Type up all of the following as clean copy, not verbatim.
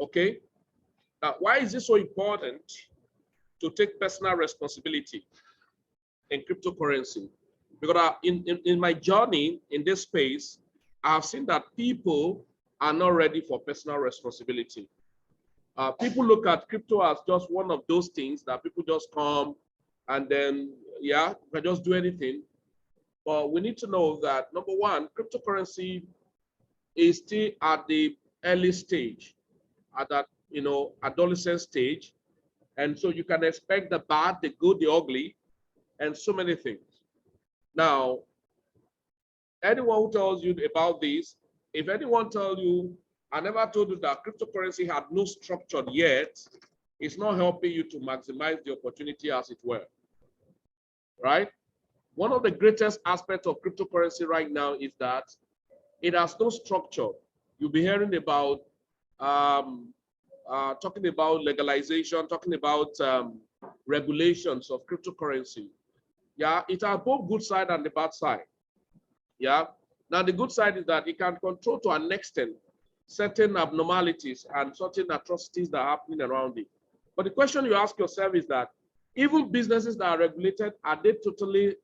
Okay. Now, why is it so important to take personal responsibility in cryptocurrency? Because in my journey in this space, I've seen that people are not ready for personal responsibility. People look at crypto as just one of those things that people just come and then, yeah, you can just do anything. But we need to know that, number one, cryptocurrency is still at the early stage, at that, adolescent stage. And so you can expect the bad, the good, the ugly, and so many things. Now, anyone who tells you about this, if anyone tells you, I never told you that cryptocurrency had no structure yet, it's not helping you to maximize the opportunity, as it were, right? One of the greatest aspects of cryptocurrency right now is that it has no structure. You'll be hearing about talking about legalization, talking about regulations of cryptocurrency. Yeah, it has both good side and the bad side. Yeah. Now the good side is that it can control to an extent certain abnormalities and certain atrocities that are happening around it. But the question you ask yourself is that even businesses that are regulated, are they totally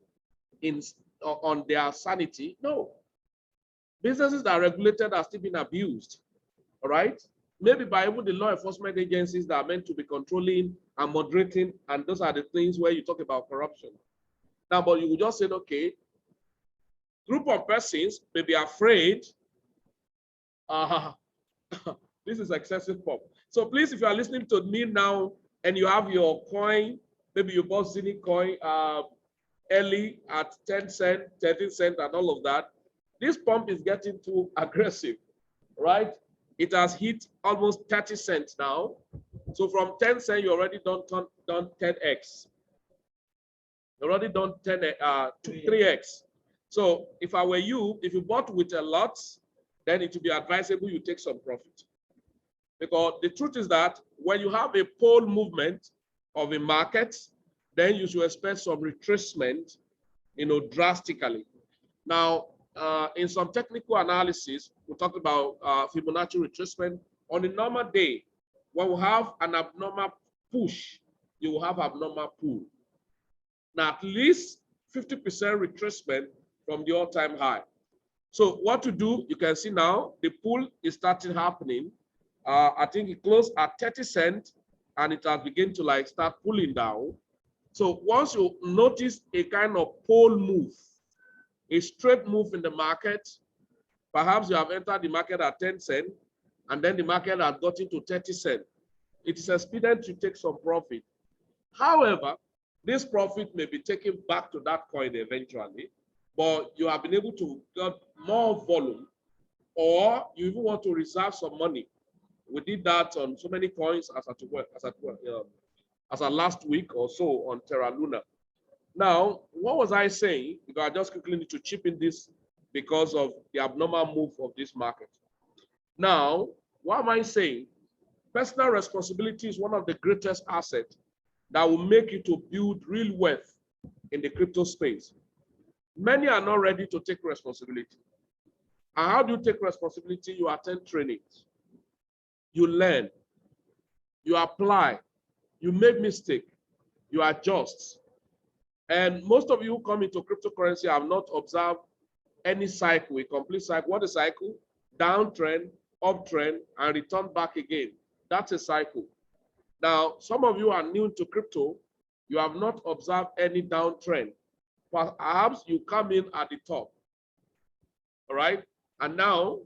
on their sanity? No. Businesses that are regulated are still being abused. All right. Maybe by even the law enforcement agencies that are meant to be controlling and moderating, and those are the things where you talk about corruption. Now, but you would just say, okay, group of persons may be afraid. This is excessive pop. So please, if you are listening to me now and you have your coin, maybe you bought Zenith coin early at 10 cents, 13 cents, and all of that, this pump is getting too aggressive, right? It has hit almost 30 cents now. So from 10 cents, you already done 10x. You already done 3x. So if I were you, if you bought with a lot, then it would be advisable you take some profit. Because the truth is that when you have a pole movement of a market, then you should expect some retracement, drastically. Now, in some technical analysis, we talked about Fibonacci retracement. On a normal day, when we have an abnormal push, you will have abnormal pull. Now, at least 50% retracement from the all-time high. So what to do, you can see now, the pull is starting happening. I think it closed at 30 cents and it has begun to start pulling down. So once you notice a kind of pole move, a straight move in the market, perhaps you have entered the market at 10 cents and then the market has gotten to 30 cents. It is expedient to take some profit. However, this profit may be taken back to that coin eventually, but you have been able to get more volume, or you even want to reserve some money. We did that on so many coins as a last week or so on Terra Luna. Now, what was I saying? Because I just quickly need to chip in this because of the abnormal move of this market. Now, what am I saying? Personal responsibility is one of the greatest assets that will make you to build real wealth in the crypto space. Many are not ready to take responsibility. And how do you take responsibility? You attend trainings, you learn, you apply, you make mistake, you adjust. And most of you who come into cryptocurrency have not observed any cycle, a complete cycle. What is a cycle? Downtrend, uptrend, and return back again. That's a cycle. Now, some of you are new to crypto. You have not observed any downtrend. Perhaps you come in at the top. All right. And now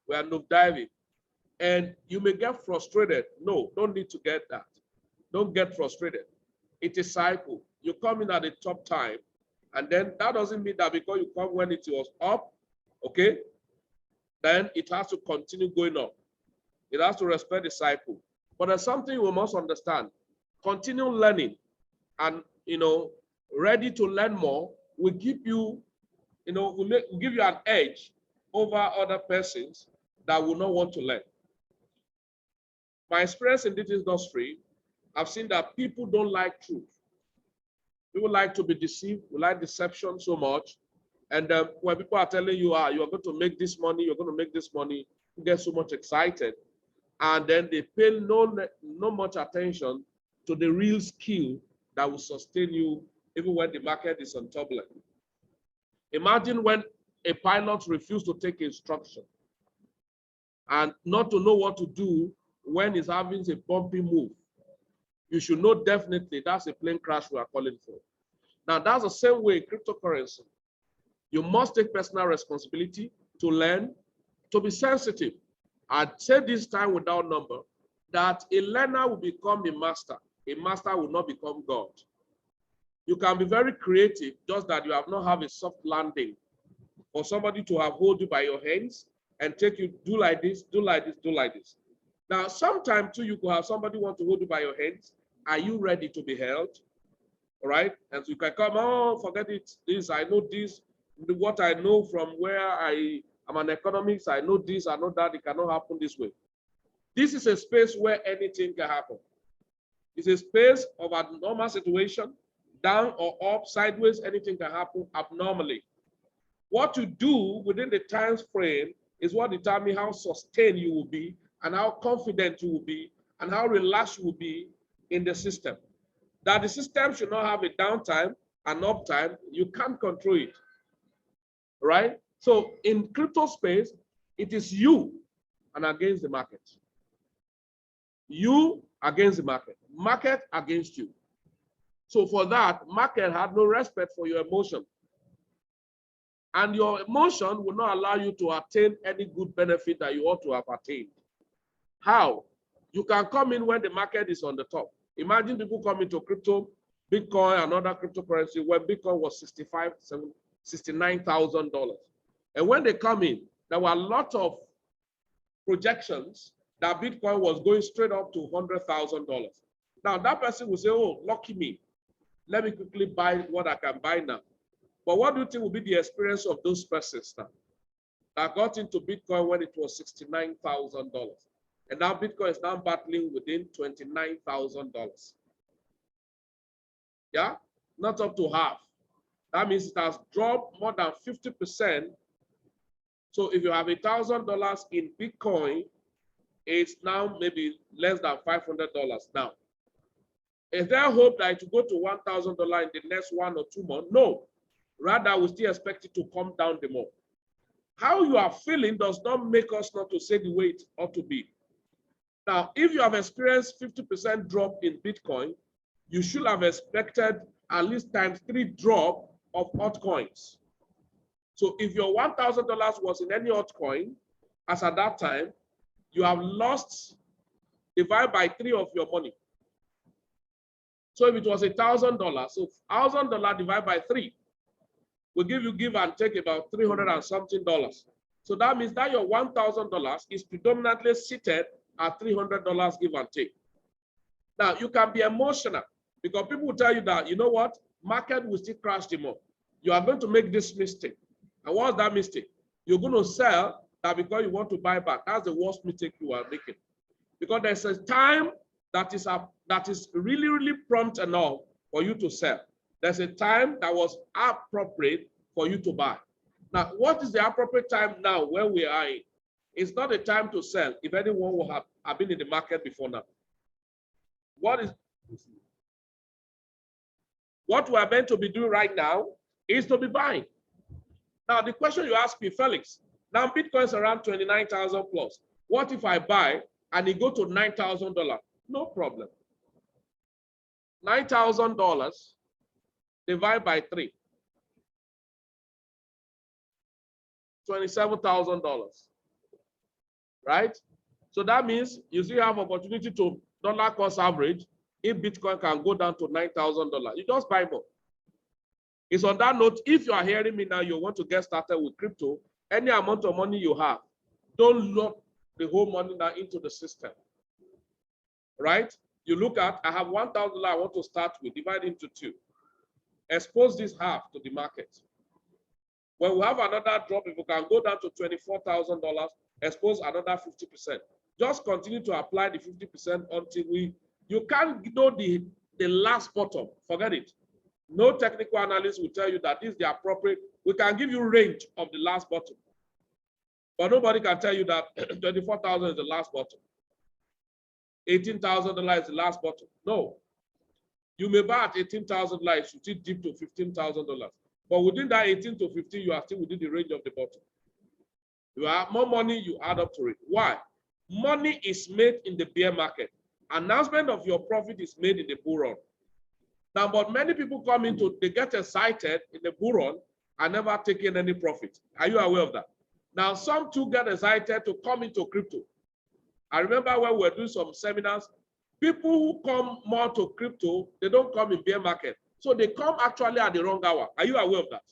we are no diving. And you may get frustrated. No, don't need to get that. Don't get frustrated. It's a cycle. You come in at the top time, and then that doesn't mean that because you come when it was up, okay, then it has to continue going up. It has to respect the cycle. But there's something we must understand. Continue learning and, ready to learn more will give you, will give you an edge over other persons that will not want to learn. My experience in this industry, I've seen that people don't like truth. People like to be deceived. We like deception so much. And when people are telling you, you are going to make this money, you're going to make this money, you get so much excited. and then they pay no much attention to the real skill that will sustain you even when the market is on turbulent. Imagine when a pilot refuses to take instruction and not to know what to do when he's having a bumpy move. You should know definitely that's a plane crash we are calling for. Now, that's the same way in cryptocurrency. You must take personal responsibility to learn, to be sensitive. I'd say this time without number, that a learner will become a master will not become God. You can be very creative, just that you have not have a soft landing for somebody to have hold you by your hands and take you, do like this, do like this, do like this. Now, sometimes too, you could have somebody want to hold you by your hands. Are you ready to be held? All right, and so you can come, oh, forget it, this, I know this, what I know from where I am an economics, I know this, I know that, it cannot happen this way. This is a space where anything can happen. It's a space of a normal situation, down or up, sideways, anything can happen abnormally. What you do within the time frame is what determines how sustained you will be and how confident you will be and how relaxed you will be in the system. That the system should not have a downtime and uptime, you can't control it, right? So in crypto space, it is you and against the market. You against the market, market against you. So for that, market had no respect for your emotion. And your emotion will not allow you to attain any good benefit that you ought to have attained. How? You can come in when the market is on the top. Imagine people come into crypto, Bitcoin, and other cryptocurrency when Bitcoin was $69,000. And when they come in, there were a lot of projections that Bitcoin was going straight up to $100,000. Now that person will say, oh, lucky me. Let me quickly buy what I can buy now. But what do you think will be the experience of those persons now that got into Bitcoin when it was $69,000? And now Bitcoin is now battling within $29,000. Yeah, not up to half. That means it has dropped more than 50%. So if you have $1,000 in Bitcoin, it's now maybe less than $500 now. Is there hope that it will go to $1,000 in the next 1 or 2 months? No. Rather, we still expect it to come down the more. How you are feeling does not make us not to say the way it ought to be. Now, if you have experienced 50% drop in Bitcoin, you should have expected at least ×3 drop of altcoins. So if your $1,000 was in any altcoin, as at that time, you have lost, divide by 3 of your money. So if it was $1,000, so $1,000 divided by 3 will give you give and take about $300 and something. So that means that your $1,000 is predominantly seated at $300 give and take. Now you can be emotional because people will tell you that, you know what, market will still crash the more. You are going to make this mistake. And what's that mistake? You're going to sell that because you want to buy back. That's the worst mistake you are making. Because there's a time that is really, really prompt enough for you to sell. There's a time that was appropriate for you to buy. Now, what is the appropriate time now where we are in? It's not a time to sell if anyone will have been in the market before now. What we are meant to be doing right now is to be buying. Now, the question you ask me, Felix, now Bitcoin is around 29,000 plus. What if I buy and it go to $9,000? No problem. $9,000 divided by 3. $27,000. Right? So that means you still have opportunity to dollar cost average. If Bitcoin can go down to $9,000, you just buy more. It's on that note, if you are hearing me now, you want to get started with crypto, any amount of money you have, don't load the whole money now into the system. Right? You look at, I have $1,000 I want to start with, divide into 2. Expose this half to the market. When we have another drop, if we can go down to $24,000, expose another 50%. Just continue to apply the 50% until you can't know the last bottom. Forget it. No technical analyst will tell you that this is the appropriate. We can give you range of the last bottom. But nobody can tell you that 24,000 is the last bottom. $18,000 is the last bottom. No. You may buy at $18,000, you still dip to $15,000. But within that 18 to 15, you are still within the range of the bottom. You have more money, you add up to it. Why? Money is made in the bear market. Announcement of your profit is made in the bull run. Now, but many people come into, they get excited in the bull run and never taking any profit. Are you aware of that? Now, some too get excited to come into crypto. I remember when we were doing some seminars, people who come more to crypto, they don't come in bear market. So they come actually at the wrong hour. Are you aware of that?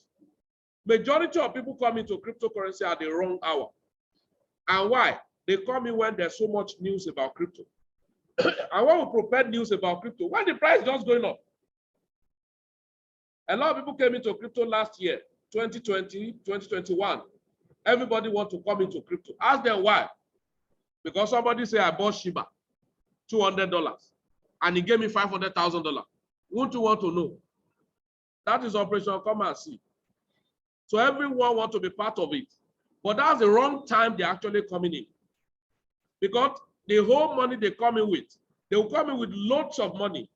Majority of people come into cryptocurrency at the wrong hour. And why? They come in when there's so much news about crypto. And when we prepare news about crypto, when the price just going up. A lot of people came into crypto last year, 2020, 2021. Everybody want to come into crypto. Ask them why. Because somebody say, I bought Shiba, $200, and he gave me $500,000. Won't you want to know? That is operation come and see. So everyone wants to be part of it. But that's the wrong time they're actually coming in. Because the whole money they come in with, they will come in with lots of money.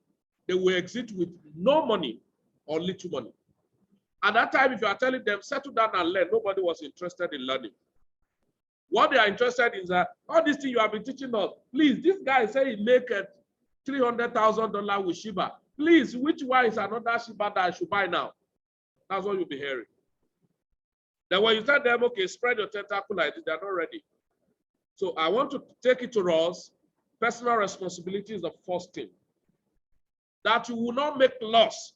They will exit with no money or little money. At that time, if you are telling them, settle down and learn, nobody was interested in learning. What they are interested in is that all these things you have been teaching us, please, this guy say he make $300,000 with Shiba. Please, which one is another Shiba that I should buy now? That's what you'll be hearing. Then when you tell them, okay, spread your tentacle like this, they're not ready. So I want to take it to us. Personal responsibility is the first thing. That you will not make loss.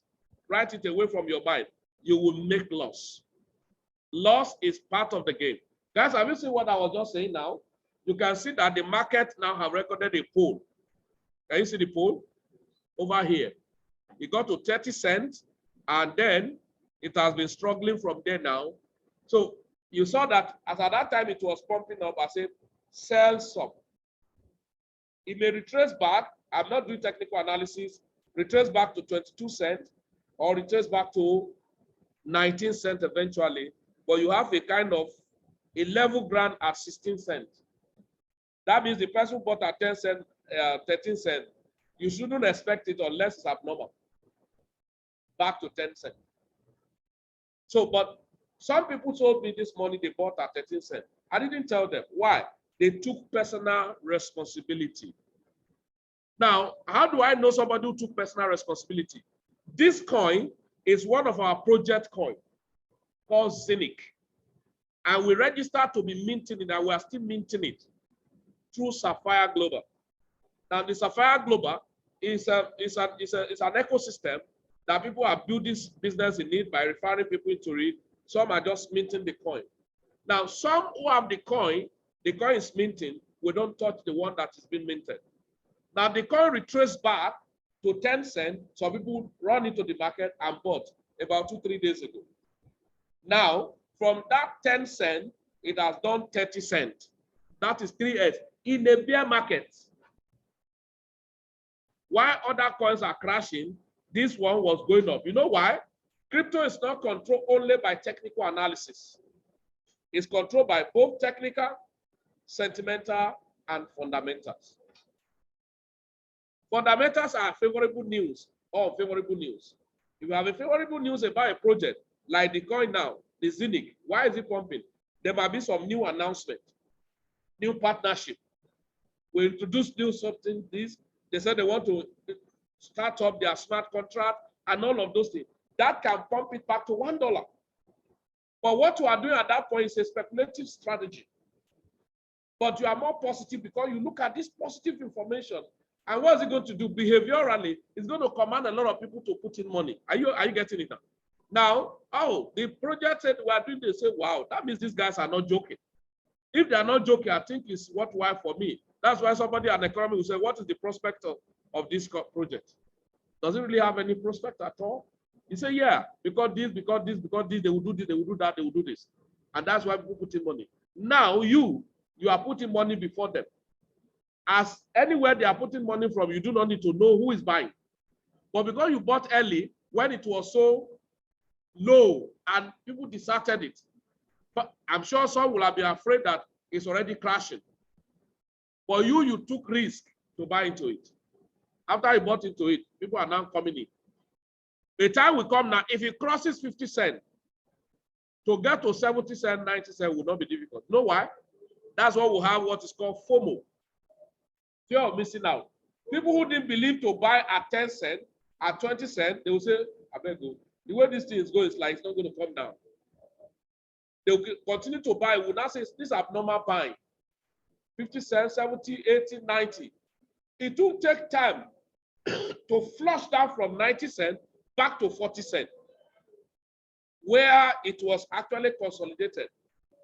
Write it away from your mind. You will make loss. Loss is part of the game. Guys, have you seen what I was just saying now? You can see that the market now have recorded a pole. Can you see the pole? Over here. It got to 30 cents, and then it has been struggling from there now. So you saw that as at that time it was pumping up. I said, sell some. It may retrace back. I'm not doing technical analysis. Retrace back to 22 cents or retrace back to 19 cents eventually. But you have a kind of a level ground at 16 cents. That means the person bought at 10 cents, 13 cents. You shouldn't expect it unless it's abnormal. Back to 10 cents. So, but some people told me this morning they bought at 13 cents. I didn't tell them. Why? They took personal responsibility. Now, how do I know somebody who took personal responsibility? This coin is one of our project coins called Zinc. And we registered to be minting it, and we are still minting it through Sapphire Global. Now, the Sapphire Global is an ecosystem that people are building business in it by referring people into it. Some are just minting the coin. Now, some who have the coin is minting, we don't touch the one that is being minted. Now, the coin retraced back to 10 cents. Some people run into the market and bought about 2-3 days ago. Now, from that 10 cents, it has done 30 cents. That is 3x in a bear market. While other coins are crashing, this one was going up. You know why? Crypto is not controlled only by technical analysis. It's controlled by both technical, sentimental, and fundamentals. Fundamentals are favorable news or unfavorable news. If you have a favorable news about a project, like the coin now, the Zinc, why is it pumping? There might be some new announcement, new partnership. We introduce new something, this. They said they want to start up their smart contract and all of those things. That can pump it back to $1. But what you are doing at that point is a speculative strategy. But you are more positive because you look at this positive information. And what is it going to do? Behaviorally, it's going to command a lot of people to put in money. Are you getting it now? Now, oh, the project said we are doing this. Say, wow, that means these guys are not joking. If they are not joking, I think it's worthwhile for me. That's why somebody at the economy will say, what is the prospect of this project? Does it really have any prospect at all? You say, yeah, because this, they will do this, they will do that, they will do this. And that's why people put in money. Now you are putting money before them. As anywhere they are putting money from, you do not need to know who is buying. But because you bought early, when it was so low and people deserted it, but I'm sure some will have been afraid that it's already crashing. For you took risk to buy into it. After he bought into it, people are now coming in. The time will come now, if it crosses 50 cents, to get to 70 cents, 90 cents will not be difficult. You know why? That's what we have what is called FOMO. Fear of missing out. People who didn't believe to buy at 10 cents, at 20 cents, they will say, I beg you, the way this thing is going, it's like it's not going to come down. They will continue to buy. We will now say, this is abnormal buying. 50 cents, 70, 80, 90. It will take time to flush down from 90 cents back to 40 cents, where it was actually consolidated.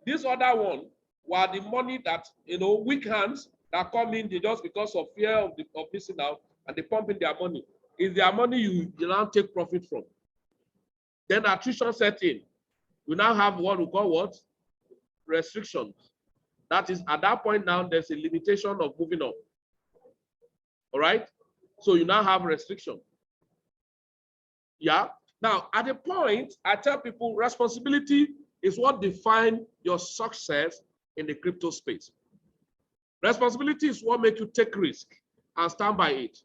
This other one were the money that, weak hands that come in just because of fear of missing out, and they pump in their money. It's their money you now take profit from. Then attrition set in. We now have what we call what? Restrictions. That is, at that point now, there's a limitation of moving up. All right? So you now have restriction. Yeah? Now, at a point, I tell people responsibility is what defines your success in the crypto space. Responsibility is what makes you take risk and stand by it.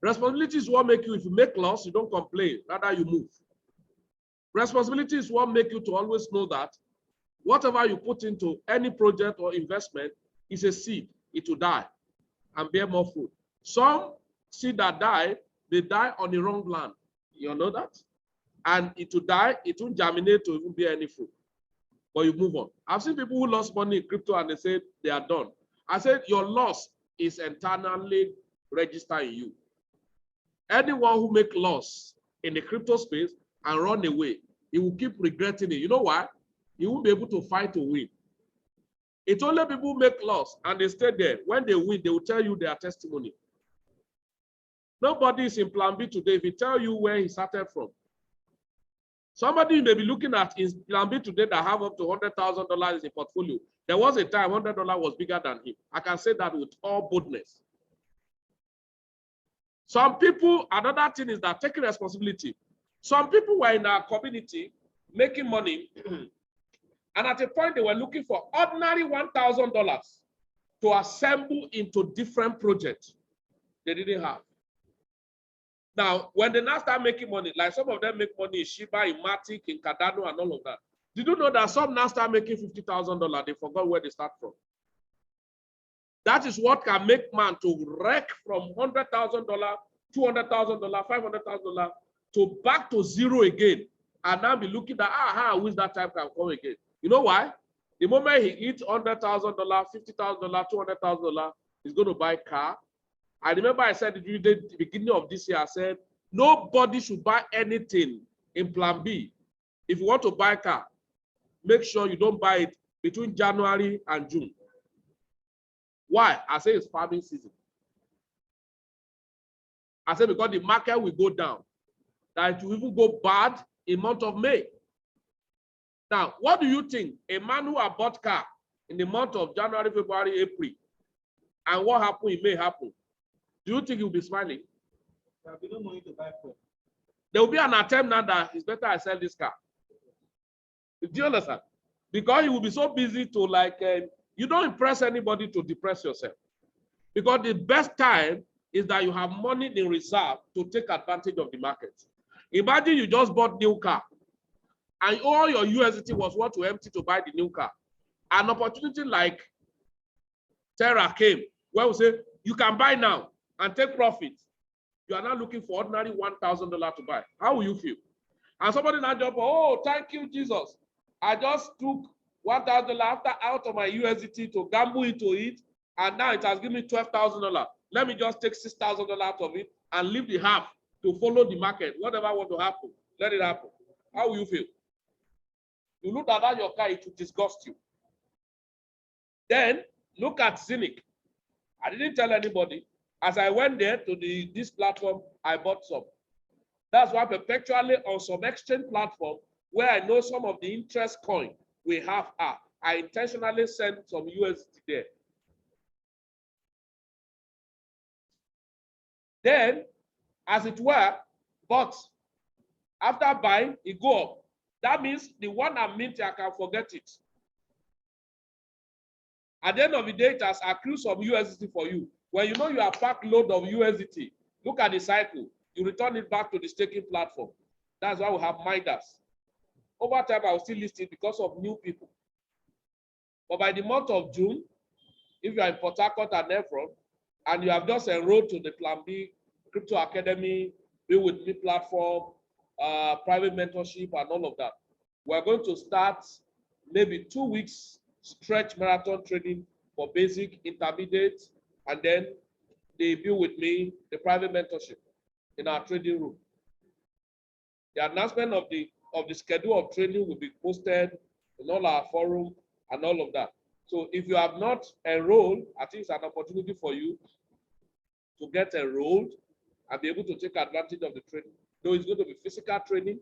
Responsibility is what makes you, if you make loss, you don't complain, rather you move. Responsibility is what makes you to always know that whatever you put into any project or investment is a seed. It will die and bear more fruit. Some seed that die, they die on the wrong land. You know that? And it will die, it won't germinate to even bear any fruit. But you move on. I've seen people who lost money in crypto and they said they are done. I said your loss is internally registered in you. Anyone who makes loss in the crypto space and run away, he will keep regretting it. You know why? He won't be able to fight to win. It's only people who make loss and they stay there. When they win, they will tell you their testimony. Nobody is in plan B today if he tell you where he started from. Somebody may be looking at his plan B today that have up to $100,000 in a portfolio. There was a time $100 was bigger than him. I can say that with all boldness. Some people, another thing is that taking responsibility. Some people were in our community making money, and at a point they were looking for ordinary $1,000 to assemble into different projects they didn't have. Now, when they now start making money, like some of them make money in Shiba, in Matic, in Cardano, and all of that. Did you know that some now start making $50,000? They forgot where they start from. That is what can make man to wreck from $100,000, $200,000, $500,000 to back to zero again, and now be looking at I wish that time can come again. You know why? The moment he hits $100,000, $50,000, $200,000, he's going to buy a car. I remember I said during the beginning of this year, I said, nobody should buy anything in plan B. If you want to buy a car, make sure you don't buy it between January and June. Why? I say it's farming season. I said because the market will go down. That it will even go bad in month of May. Now, what do you think? A man who had bought car in the month of January, February, April, and what happened in May happened? Do you think he will be smiling? There will be no money to buy for. There will be an attempt now that it's better I sell this car. Do you understand? Because he will be so busy to you don't impress anybody to depress yourself. Because the best time is that you have money in reserve to take advantage of the market. Imagine you just bought new car and all your USDT was what to empty to buy the new car. An opportunity like Terra came where we say, you can buy now and take profit. You are now looking for ordinary $1,000 to buy. How will you feel? And somebody now jump, oh, thank you, Jesus. I just took $1,000 out of my USDT to gamble into it, and now it has given me $12,000. Let me just take $6,000 out of it and leave the half to follow the market. Whatever want to happen, let it happen. How will you feel? You look at your car, it will disgust you. Then look at Zinc. I didn't tell anybody. As I went there to this platform, I bought some. That's why perpetually on some exchange platform where I know some of the interest coin we have are, I intentionally send some USD there. Then, as it were, but after buying, it go up. That means the one I'm minting, I can forget it. At the end of the day, it has accrued some USD for you. When you know you have packed load of USDT, look at the cycle. You return it back to the staking platform. That's why we have miners. Over time, I will still list it because of new people. But by the month of June, if you are in Port Harcourt and Efron, and you have just enrolled to the Plan B Crypto Academy, Be With Me platform, private mentorship, and all of that, we're going to start maybe 2 weeks stretch marathon training for basic, intermediate, and then the Be With Me, the private mentorship in our trading room. The announcement of the schedule of training will be posted in all our forum and all of that. So if you have not enrolled, I think it's an opportunity for you to get enrolled and be able to take advantage of the training. Though it's going to be physical training,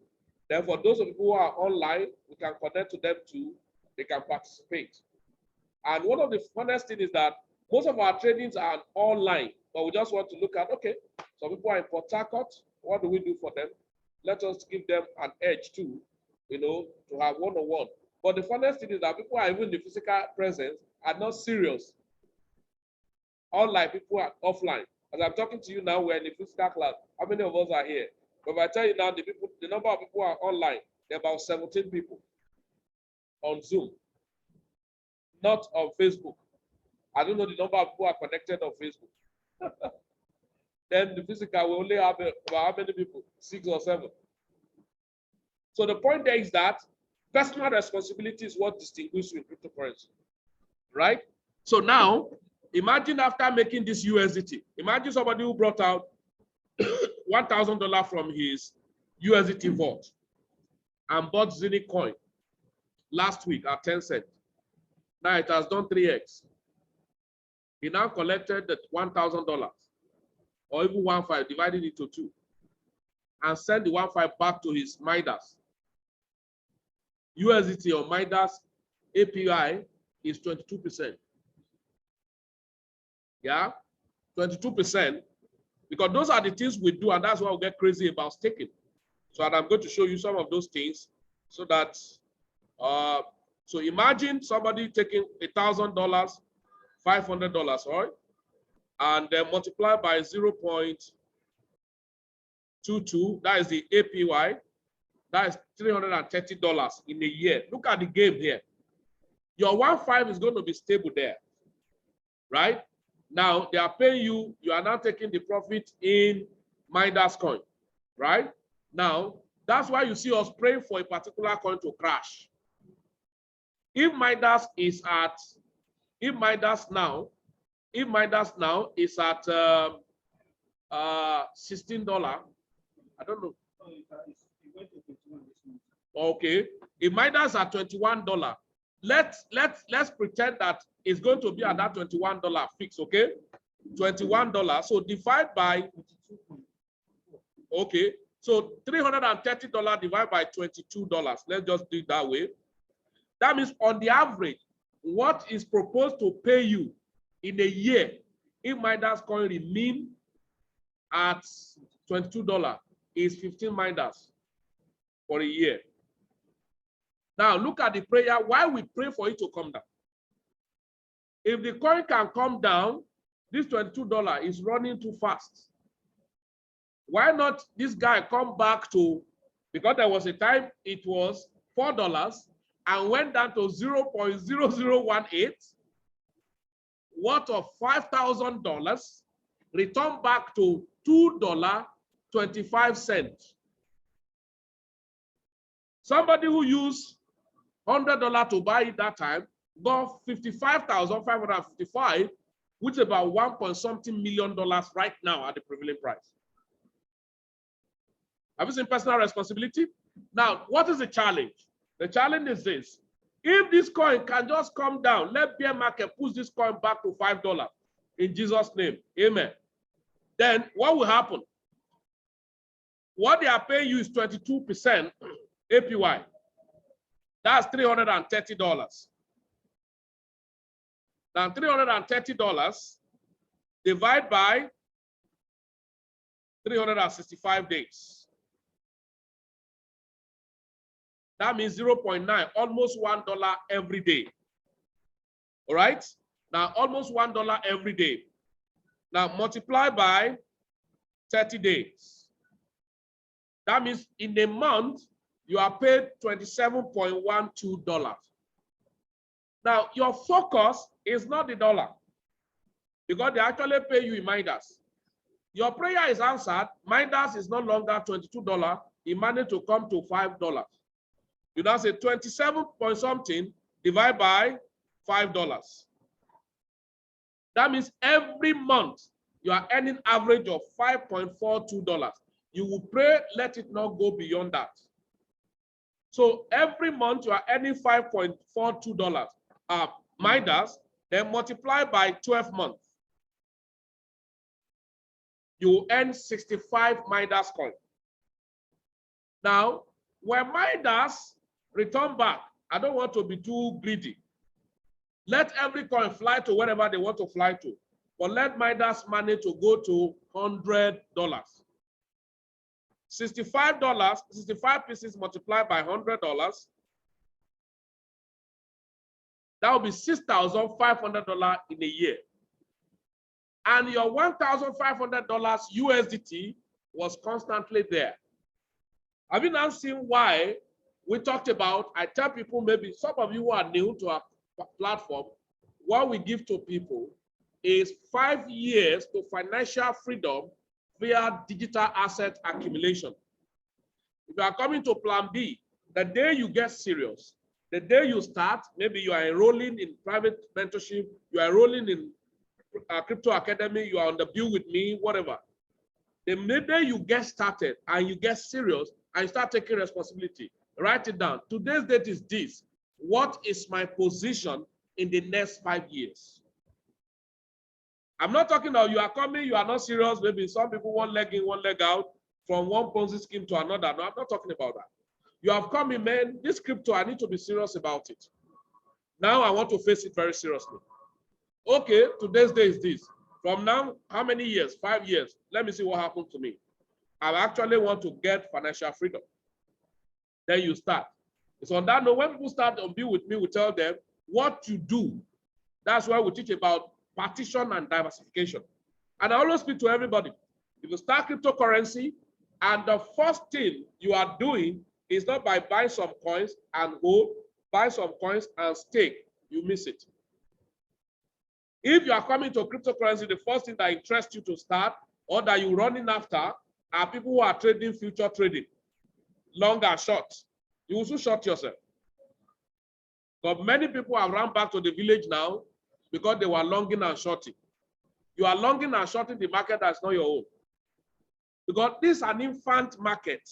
then for those of you who are online, we can connect to them too. They can participate. And one of the funnest things is that most of our trainings are online, but we just want to look at, okay, some people are in Port Harcourt, what do we do for them? Let us give them an edge too, you know, to have one-on-one. But the funnest thing is that people are even in the physical presence are not serious. Unlike people are offline. As I'm talking to you now, we're in the physical class. How many of us are here? But if I tell you now, the number of people are online, there are about 17 people on Zoom, not on Facebook. I don't know the number of people are connected on Facebook. Then the physical, we only have about how many people? 6 or 7. So the point there is that personal responsibility is what distinguishes you in cryptocurrency, right? So now, imagine after making this USDT, imagine somebody who brought out $1,000 from his USDT vault and bought Zenith coin last week at 10 cents. Now it has done 3x. He now collected the $1,000 or even 1.5, divided into 2, and send the 1.5 back to his miners. USDT or miners API is 22%. Yeah, 22%, because those are the things we do, and that's why we get crazy about staking. So and I'm going to show you some of those things so that, so imagine somebody taking $1,000, $500, right? And then multiply by 0.22, that is the APY, that is $330 in a year. Look at the game here. Your 1.5 is going to be stable there, right? Now they are paying you, you are now taking the profit in miners coin, right? Now, that's why you see us praying for a particular coin to crash. If miners is at, if miners now is at $16, I don't know. Okay, if miners are $21, let's pretend that it's going to be at that $21 fix, okay? $21. So divide by, okay, so $330 divided by $22. Let's just do it that way. That means on the average, what is proposed to pay you in a year if miners coin remain at $22 is 15 miners for a year. Now look at the prayer. Why we pray for it to come down? If the coin can come down, this $22 is running too fast. Why not this guy come back to, because there was a time it was $4 and went down to 0.0018, worth of $5,000, return back to $2.25. Somebody who used $100 to buy it that time got $55,555, which is about $1.something million right now at the prevailing price. Have you seen personal responsibility? Now, what is the challenge? The challenge is this. If this coin can just come down, let bear market push this coin back to $5 in Jesus' name. Amen. Then what will happen? What they are paying you is 22% APY. That's $330. Now $330 divide by 365 days. That means 0.9, almost $1 every day. All right? Now almost $1 every day. Now multiply by 30 days. That means in a month, you are paid $27.12. Now, your focus is not the dollar because they actually pay you in Midas. Your prayer is answered. Midas is no longer $22. It managed to come to $5. You now say 27 point something divided by $5. That means every month you are earning average of $5.42. You will pray, let it not go beyond that. So every month you are earning $5.42. Midas, then multiply by 12 months. You will earn 65 Midas coins. Now, when Midas return back, I don't want to be too greedy. Let every coin fly to wherever they want to fly to. But let Midas manage to go to $100. $65, 65 pieces multiplied by $100. That will be $6,500 in a year. And your $1,500 USDT was constantly there. Have you now seen why we talked about, I tell people, maybe some of you who are new to our platform, what we give to people is 5 years to financial freedom via digital asset accumulation. If you are coming to plan B, the day you get serious, the day you start, maybe you are enrolling in private mentorship, you are enrolling in crypto academy, you are on the bill with me, whatever. The day you get started and you get serious and you start taking responsibility, write it down. Today's date is this. What is my position in the next 5 years? I'm not talking about you are coming, you are not serious. Maybe some people one leg in, one leg out from one Ponzi scheme to another. No, I'm not talking about that. You have come in, man, this crypto, I need to be serious about it. Now I want to face it very seriously. Okay, today's day is this. From now, how many years? 5 years. Let me see what happens to me. I actually want to get financial freedom. Then you start. So on that note, when people start on Be With Me, we tell them what to do. That's why we teach about partition and diversification. And I always speak to everybody. If you start cryptocurrency, and the first thing you are doing is not by buying some coins and hold, buy some coins and stake, you miss it. If you are coming to cryptocurrency, the first thing that interests you to start or that you're running after are people who are trading future trading, long and short. You will soon short yourself. But many people have run back to the village now because they were longing and shorting. You are longing and shorting the market that's not your own. Because this is an infant market.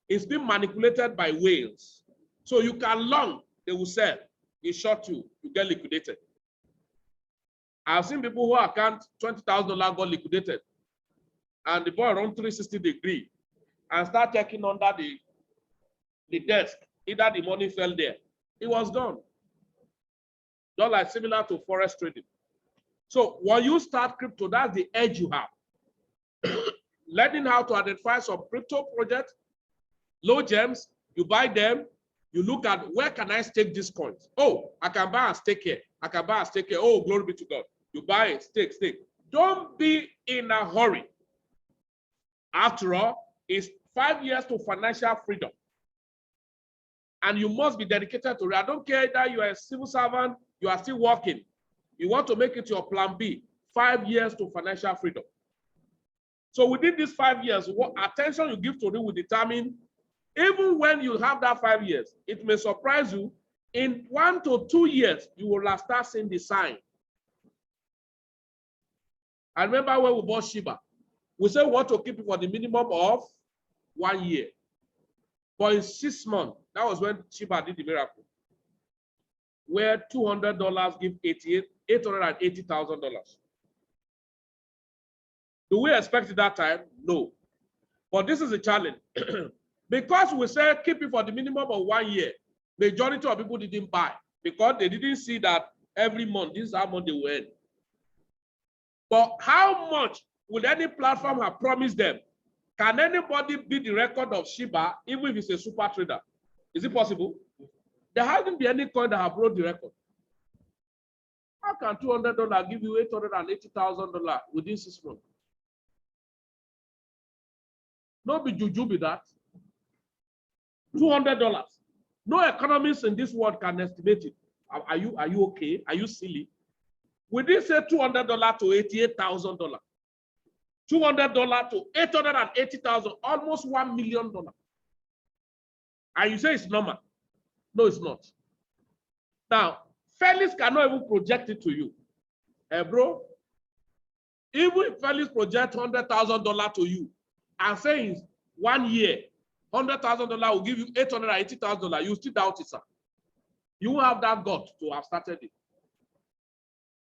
It's been manipulated by whales. So you can long, they will sell. They short you, you get liquidated. I've seen people who account $20,000 got liquidated. And the boy run 360 degree and start checking under the desk. Either the money fell there. It was gone. Just like similar to forex trading. So when you start crypto, that's the edge you have. Learning how to identify some crypto projects, low gems, you buy them, you look at where can I stake these coins? Oh, I can buy and stake here. I can buy and stake here. Oh, glory be to God. You buy it, stake, stake. Don't be in a hurry. After all, it's 5 years to financial freedom. And you must be dedicated to it. I don't care that you are a civil servant, you are still working. You want to make it your plan B, 5 years to financial freedom. So within these 5 years, what attention you give to it will determine, even when you have that 5 years, it may surprise you. In 1 to 2 years, you will start seeing the sign. I remember when we bought Shiba, we said we want to keep it for the minimum of 1 year. But in 6 months, that was when Shiba did the miracle, where $200 give $880,000. Do we expect it that time? No. But this is a challenge. Because we say keep it for the minimum of 1 year, majority of people didn't buy because they didn't see that every month, this is how much they will earn. But how much would any platform have promised them? Can anybody beat the record of Shiba, even if it's a super trader? Is it possible? There hasn't been any coin that have broke the record. How can $200 give you $880,000 within 6 months? No be juju be that. $200. No economist in this world can estimate it. Are you okay? Are you silly? We didn't say $200 to $88,000. $200 to $880,000, almost $1 million. And you say it's normal. No, it's not. Now, Felix cannot even project it to you. Bro, even if Felix projects $100,000 to you and says 1 year, $100,000 will give you $880,000, you still doubt it, sir. You won't have that gut to have started it.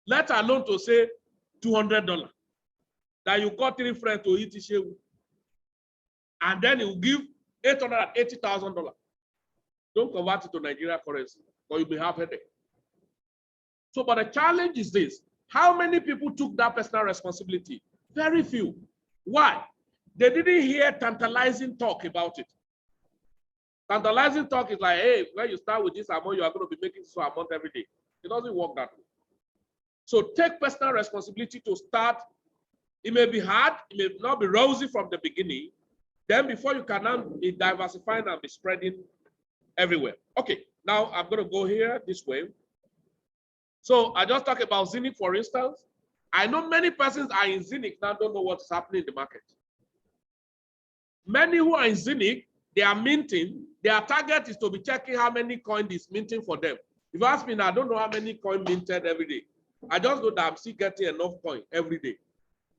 Let alone to say $200 that you call 3 friends to eat it, and then it will give $880,000. Don't convert it to Nigerian currency, or you may have headache. So, but the challenge is this: how many people took that personal responsibility? Very few. Why? They didn't hear tantalizing talk about it. Tantalizing talk is like, hey, when you start with this amount, you are going to be making so amount every day. It doesn't work that way. So take personal responsibility to start. It may be hard, it may not be rosy from the beginning. Then before you can now be diversifying and be spreading everywhere. Okay, now I'm going to go here this way. So I just talked about Zenith, for instance. I know many persons are in Zenith now, don't know what's happening in the market. Many who are in Zenith, they are minting. Their target is to be checking how many coins is minting for them. If you ask me now, I don't know how many coins minted every day. I just know that I'm still getting enough coin every day.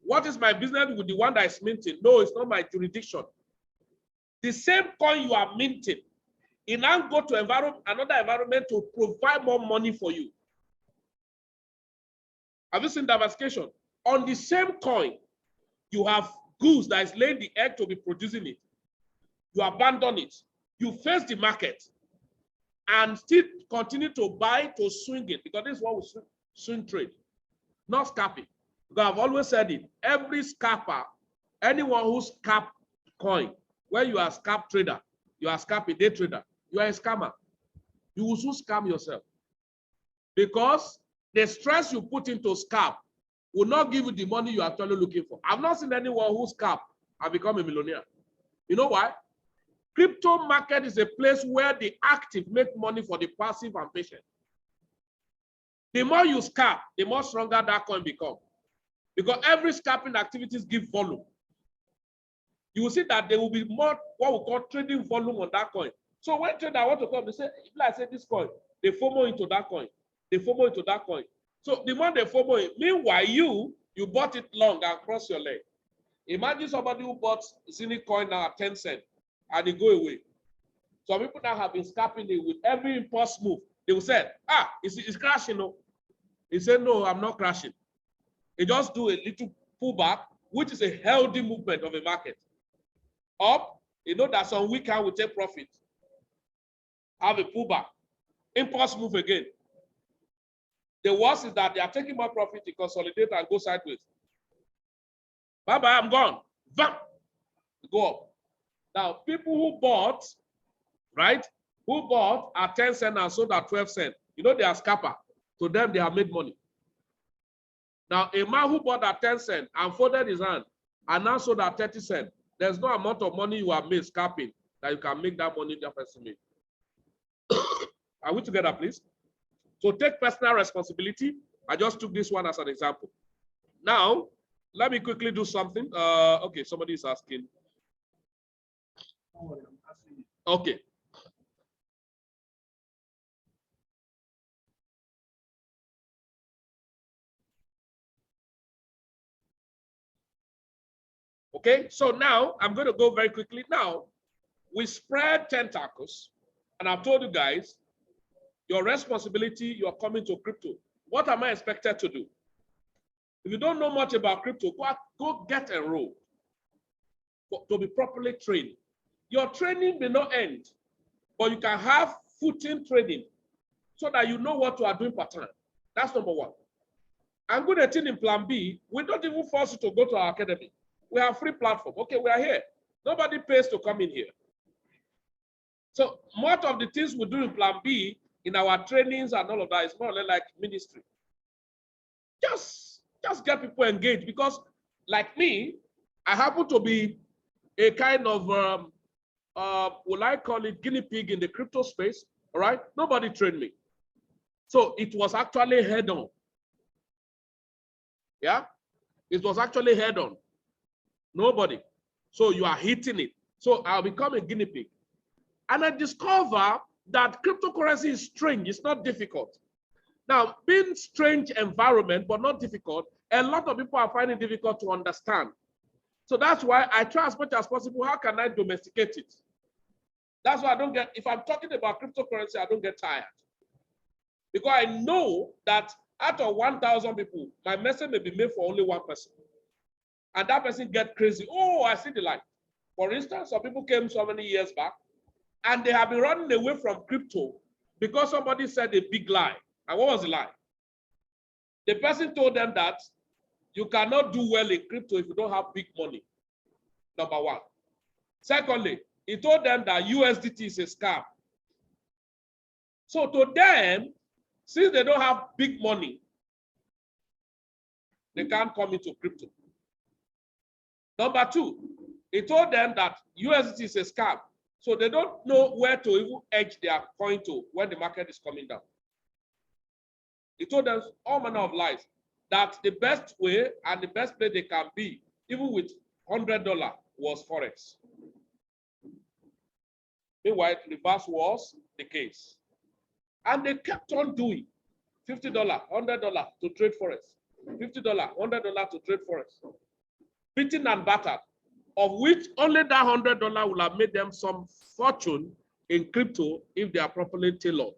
What is my business with the one that is minting? No, it's not my jurisdiction. The same coin you are minting, it now go to another environment to provide more money for you. Have you seen diversification? On the same coin, you have goods that is laying the egg to be producing it. You abandon it. You face the market and still continue to buy to swing it, because this is what we swing trade, not scalping. Because I've always said it, every scalper, anyone who scalp coin, when you are a scalp trader, you are a day trader, you are a scammer. You will soon scam yourself. Because the stress you put into scalp will not give you the money you are actually looking for. I've not seen anyone who scalp and become a millionaire. You know why? Crypto market is a place where the active make money for the passive and patient. The more you scalp, the more stronger that coin becomes. Because every scalping activities give volume. You will see that there will be more what we call trading volume on that coin. So when trader want to come, they say, if I say this coin, they FOMO into that coin. They FOMO into that coin. So the more they FOMO it, meanwhile you bought it long and cross your leg. Imagine somebody who bought Zenith coin now at 10 cents and it go away. Some people now have been scalping it with every impulse move. They will say, it's crashing. No. He said, no, I'm not crashing. They just do a little pullback, which is a healthy movement of a market. Up, you know that some weekend will take profit. Have a pullback. Impulse move again. The worst is that they are taking more profit to consolidate and go sideways. Bye-bye, I'm gone. Bam! Go up. Now, people who bought, right, who bought at 10 cents and sold at 12 cents, you know they are scalper. To them, they have made money. Now, a man who bought at 10 cents and folded his hand and now sold at 30 cents, there's no amount of money you have made scalping that you can make that money that person made. Are we together, please? So take personal responsibility. I just took this one as an example. Now, let me quickly do something. Okay, somebody is asking. Okay. Okay, so now I'm going to go very quickly. Now, we spread tentacles, and I've told you guys, your responsibility, you are coming to crypto. What am I expected to do? If you don't know much about crypto, go get enrolled to be properly trained. Your training may not end, but you can have footing training so that you know what you are doing per time. That's number one. And good at in plan B, we don't even force you to go to our academy. We have free platform. Okay, we are here. Nobody pays to come in here. So most of the things we do in plan B, in our trainings and all of that, is more or less like ministry. Just get people engaged, because like me, I happen to be a kind of, will I call it guinea pig in the crypto space, all right? Nobody trained me. So it was actually head on. Yeah, it was actually head on. Nobody. So you are hitting it. So I'll become a guinea pig. And I discover that cryptocurrency is strange. It's not difficult. Now, being strange environment, but not difficult, a lot of people are finding it difficult to understand. So that's why I try as much as possible, how can I domesticate it? That's why I don't get, if I'm talking about cryptocurrency, I don't get tired. Because I know that out of 1,000 people, my message may be made for only one person. And that person get crazy. Oh, I see the light. For instance, some people came so many years back, and they have been running away from crypto because somebody said a big lie. And what was the lie? The person told them that you cannot do well in crypto if you don't have big money, number one. Secondly, he told them that USDT is a scam. So to them, since they don't have big money, they can't come into crypto. Number two, he told them that USDT is a scam. So they don't know where to even edge their coin to when the market is coming down. He told them all manner of lies, that the best way and the best place they can be, even with $100, was Forex. Meanwhile, reverse was the case. And they kept on doing $50, $100 to trade Forex, $50, $100 to trade Forex, beaten and battered, of which only that $100 will have made them some fortune in crypto if they are properly tailored.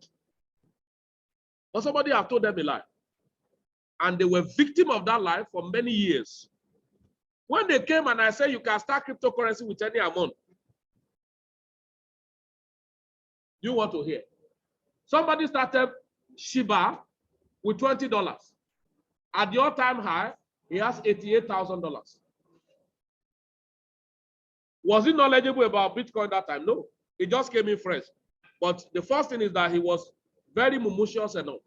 But somebody have told them a lie. And they were victim of that lie for many years. When they came and I said, you can start cryptocurrency with any amount, you want to hear. Somebody started Shiba with $20. At the all-time high, he has $88,000. Was he knowledgeable about Bitcoin that time? No, he just came in fresh. But the first thing is that he was very mumucious enough.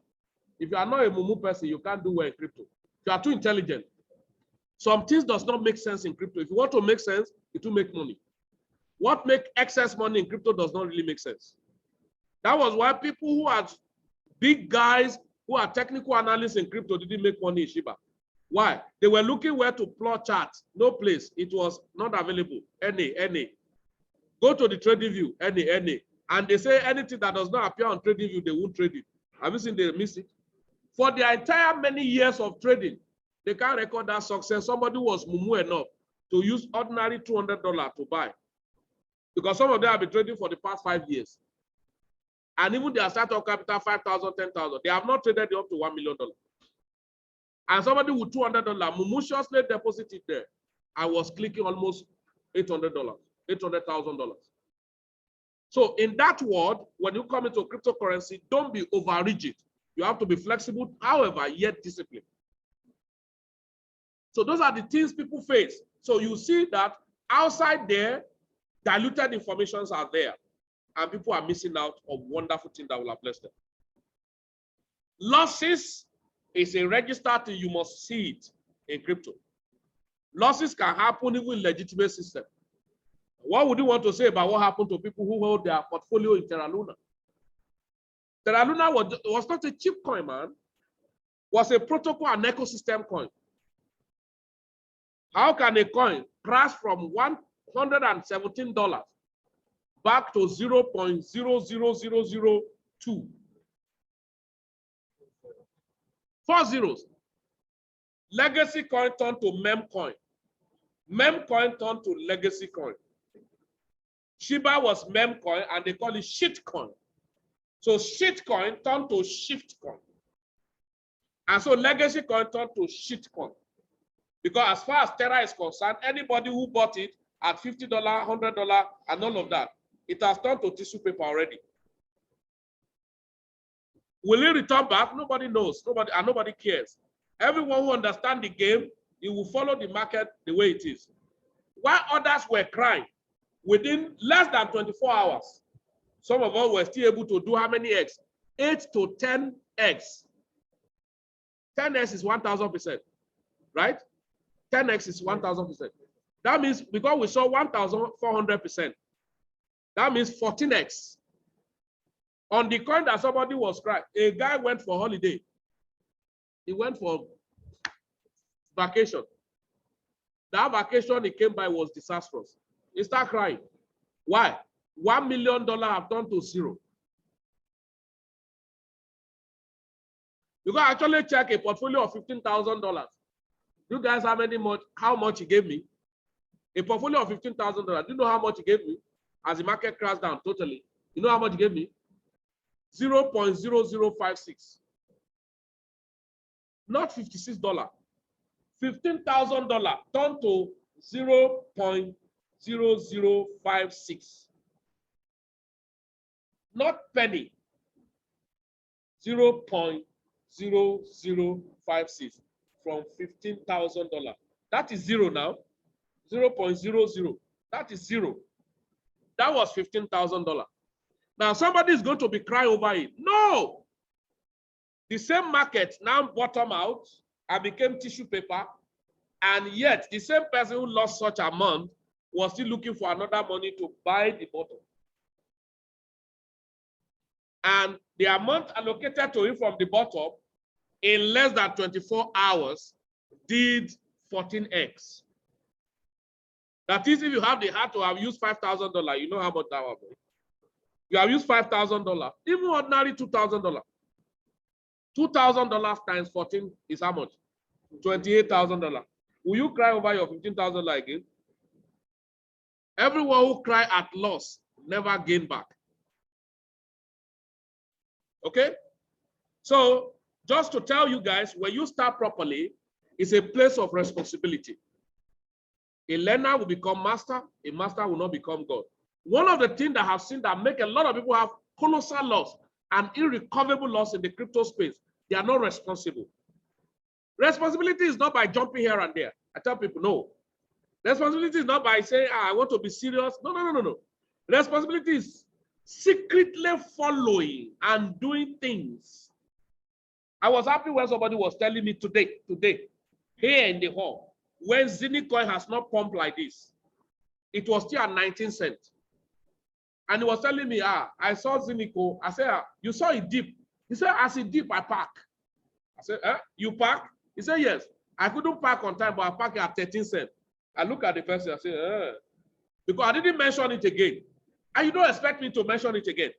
If you are not a mumu person, you can't do well in crypto. If you are too intelligent, some things does not make sense in crypto. If you want to make sense, it will make money. What make excess money in crypto does not really make sense. That was why people who are big guys who are technical analysts in crypto didn't make money in Shiba. Why? They were looking where to plot charts. No place. It was not available. Any. Go to the trading view. Any. And they say anything that does not appear on trading view, they won't trade it. Have you seen they miss it? For the entire many years of trading, they can't record that success. Somebody was mumu enough to use ordinary $200 to buy. Because some of them have been trading for the past 5 years. And even their startup capital, 5,000, 10,000, they have not traded it up to $1 million. And somebody with $200, mumuciously deposited there. I was clicking almost $800, $800,000. So in that world, when you come into cryptocurrency, don't be over rigid. You have to be flexible, however, yet disciplined. So those are the things people face. So you see that outside there, diluted informations are there, and people are missing out on wonderful things that will have blessed them. Losses is a registered thing. You must see it in crypto. Losses can happen even in legitimate system. What would you want to say about what happened to people who hold their portfolio in Terra Luna? Terra Luna was not a cheap coin, man. It was a protocol and ecosystem coin. How can a coin crash from $117 back to 0.00002? 4 zeros. Legacy coin turned to meme coin. Meme coin turned to legacy coin. Shiba was meme coin and they call it shit coin. So shit coin turned to shift coin. And so legacy coin turned to shit coin. Because as far as Terra is concerned, anybody who bought it at $50, $100, and all of that, it has turned to tissue paper already. Will it return back? Nobody knows. Nobody cares. Everyone who understands the game, it will follow the market the way it is. While others were crying, within less than 24 hours, some of us were still able to do how many X? 8 to 10 X. 10x is 1,000%, right? 10x is 1,000%. That means because we saw 1,400%, that means 14x. On the coin that somebody was crying, a guy went for holiday. He went for vacation. That vacation he came by was disastrous. He started crying. Why? $1 million have turned to zero. You can actually check a portfolio of $15,000. You guys have how much he gave me? A portfolio of $15,000. Do you know how much he gave me? As the market crashed down totally. You know how much he gave me? 0.0056. Not $56. $15,000 turned to 0.0056. Not penny. 0.0056 from $15,000. That is zero now. 0.00. That is zero. That was $15,000. Now somebody is going to be crying over it. No. The same market now bottom out and became tissue paper, and yet the same person who lost such amount was still looking for another money to buy the bottom. And the amount allocated to him from the bottom in less than 24 hours did 14x. That is, if you have the heart to have used $5,000, you know how much that was. You have used $5,000, even ordinary $2,000. $2,000 times 14 is how much? $28,000. Will you cry over your $15,000 again? Everyone who cry at loss never gain back. Okay? So just to tell you guys, when you start properly, it's a place of responsibility. A learner will become master, a master will not become God. One of the things that I've seen that make a lot of people have colossal loss and irrecoverable loss in the crypto space, they are not responsible. Responsibility is not by jumping here and there. I tell people, no. Responsibility is not by saying, I want to be serious. No. Responsibility is secretly following and doing things. I was happy when somebody was telling me today, here in the hall, when Zinicoin has not pumped like this, it was still at 19 cents. And he was telling me, I saw Zinico. I said, you saw it dip. He said, as it dip, I park. I said, you park? He said, yes. I couldn't park on time, but I parked at 13 cents. I look at the person, I said, because I didn't mention it again. And you don't expect me to mention it again.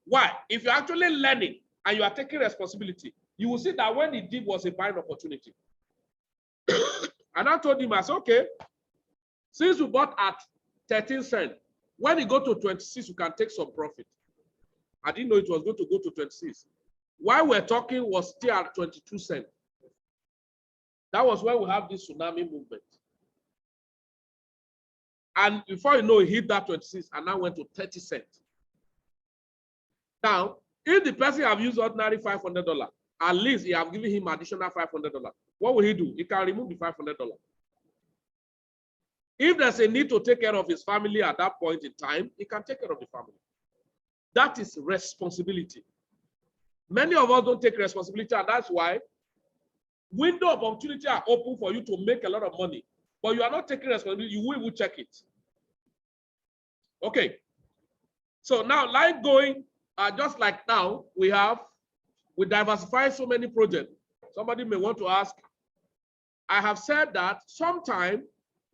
Why? If you're actually learning and you are taking responsibility, you will see that when the dip was a buying opportunity. And I told him, I said, okay, since you bought at 13 cents, when you go to 26, you can take some profit. I didn't know it was going to go to 26. While we're talking was still at 22 cents. That was when we have this tsunami movement. And before you know, it hit that 26 and now went to 30 cents. Now, if the person have used ordinary $500, at least you have given him additional $500. What will he do? He can remove the $500. If there's a need to take care of his family at that point in time, he can take care of the family. That is responsibility. Many of us don't take responsibility, and that's why window of opportunity are open for you to make a lot of money, but you are not taking responsibility. You will even check it. Okay. So now, like going, just like now, we diversify so many projects. Somebody may want to ask, I have said that sometimes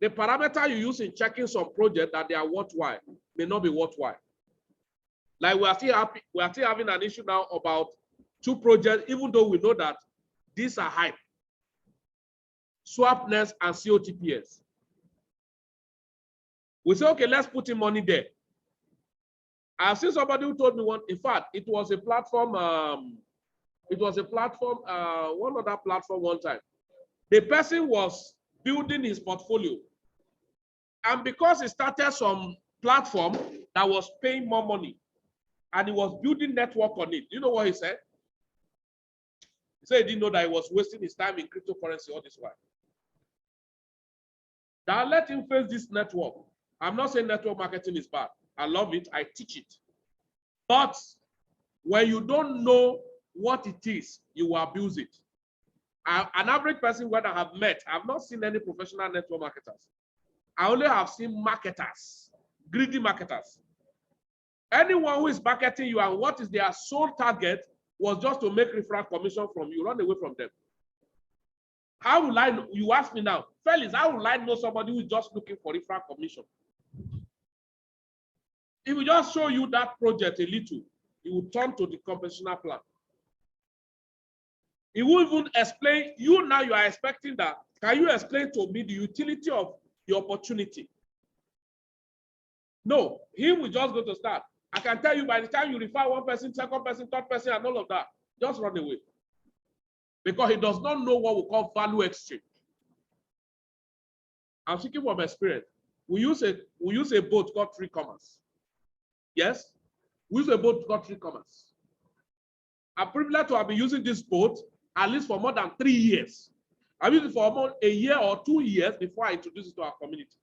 the parameter you use in checking some project that they are worthwhile may not be worthwhile. Like we are still having an issue now about 2 projects, even though we know that these are hype. Swapnest and COTPS. We say, okay, let's put in money there. I've seen somebody who told me one, in fact, it was a platform, one other platform one time. The person was building his portfolio. And because he started some platform that was paying more money, and he was building network on it, you know what he said? He said he didn't know that he was wasting his time in cryptocurrency all this while. Now let him face this network. I'm not saying network marketing is bad. I love it. I teach it. But when you don't know what it is, you will abuse it. An average person when I have met, I've not seen any professional network marketers. I only have seen marketers, greedy marketers. Anyone who is marketing you and what is their sole target was just to make referral commission from you, run away from them. How will I know? You ask me now, fellas, how will I know somebody who is just looking for referral commission? If we just show you that project a little, it will turn to the compensational plan. It will even explain, you now you are expecting that. Can you explain to me the utility of the opportunity? No, he will just go to start. I can tell you by the time you refer one person, second person, third person, and all of that, just run away. Because he does not know what we call value exchange. I'm speaking from experience. We use a boat called 3 commas. Yes? We use a boat called 3 commas. I'm privileged to have been using this boat at least for more than 3 years. I've used it for about a year or 2 years before I introduced it to our community.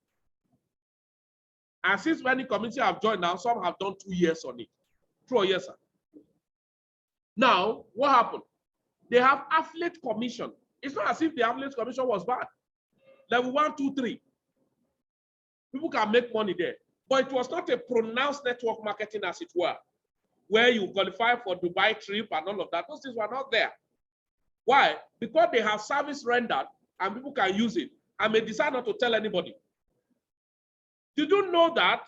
And since many communities have joined now, some have done 2 years on it. True or yes, sir? Now, what happened? They have affiliate commission. It's not as if the affiliate commission was bad. Level 1, 2, 3. People can make money there. But it was not a pronounced network marketing, as it were, where you qualify for Dubai trip and all of that. Those things were not there. Why? Because they have service rendered and people can use it and may decide not to tell anybody. Did you know that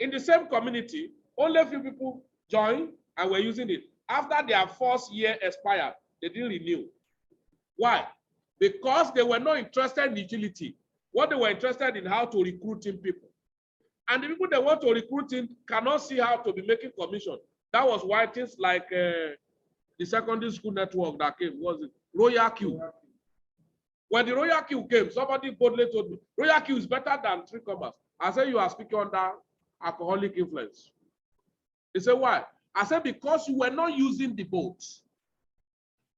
in the same community, only a few people joined and were using it? After their first year expired, they didn't renew. Why? Because they were not interested in utility. What they were interested in how to recruit in people. And the people they want to recruit in cannot see how to be making commission. That was why things like the secondary school network that came, was it Royal Q? When the Royal Q came, somebody boldly told me, Royal Q is better than 3 commas. I said, you are speaking under alcoholic influence. He said, why? I said, because you were not using the boat.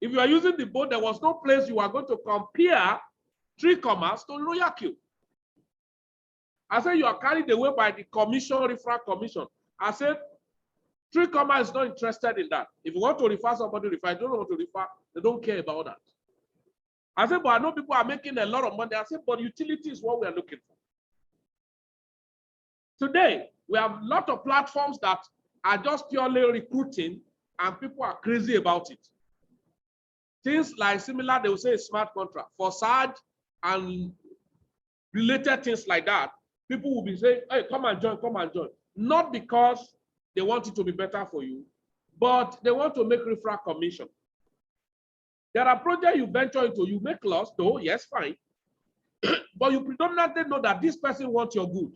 If you are using the boat, there was no place you are going to compare 3 commas to Royal Q. I said, you are carried away by the commission, referral commission. I said, 3 commas is not interested in that. If you want to refer somebody, refer. If you don't want to refer, they don't care about that. I said, but I know people are making a lot of money. I said, but utility is what we are looking for. Today, we have a lot of platforms that are just purely recruiting and people are crazy about it. Things like similar, they will say smart contract, FAUCET and related things like that. People will be saying, hey, come and join, come and join. Not because they want it to be better for you, but they want to make referral commission. There are projects you venture into, you make loss, though, yes, fine. But you predominantly know that this person wants your good.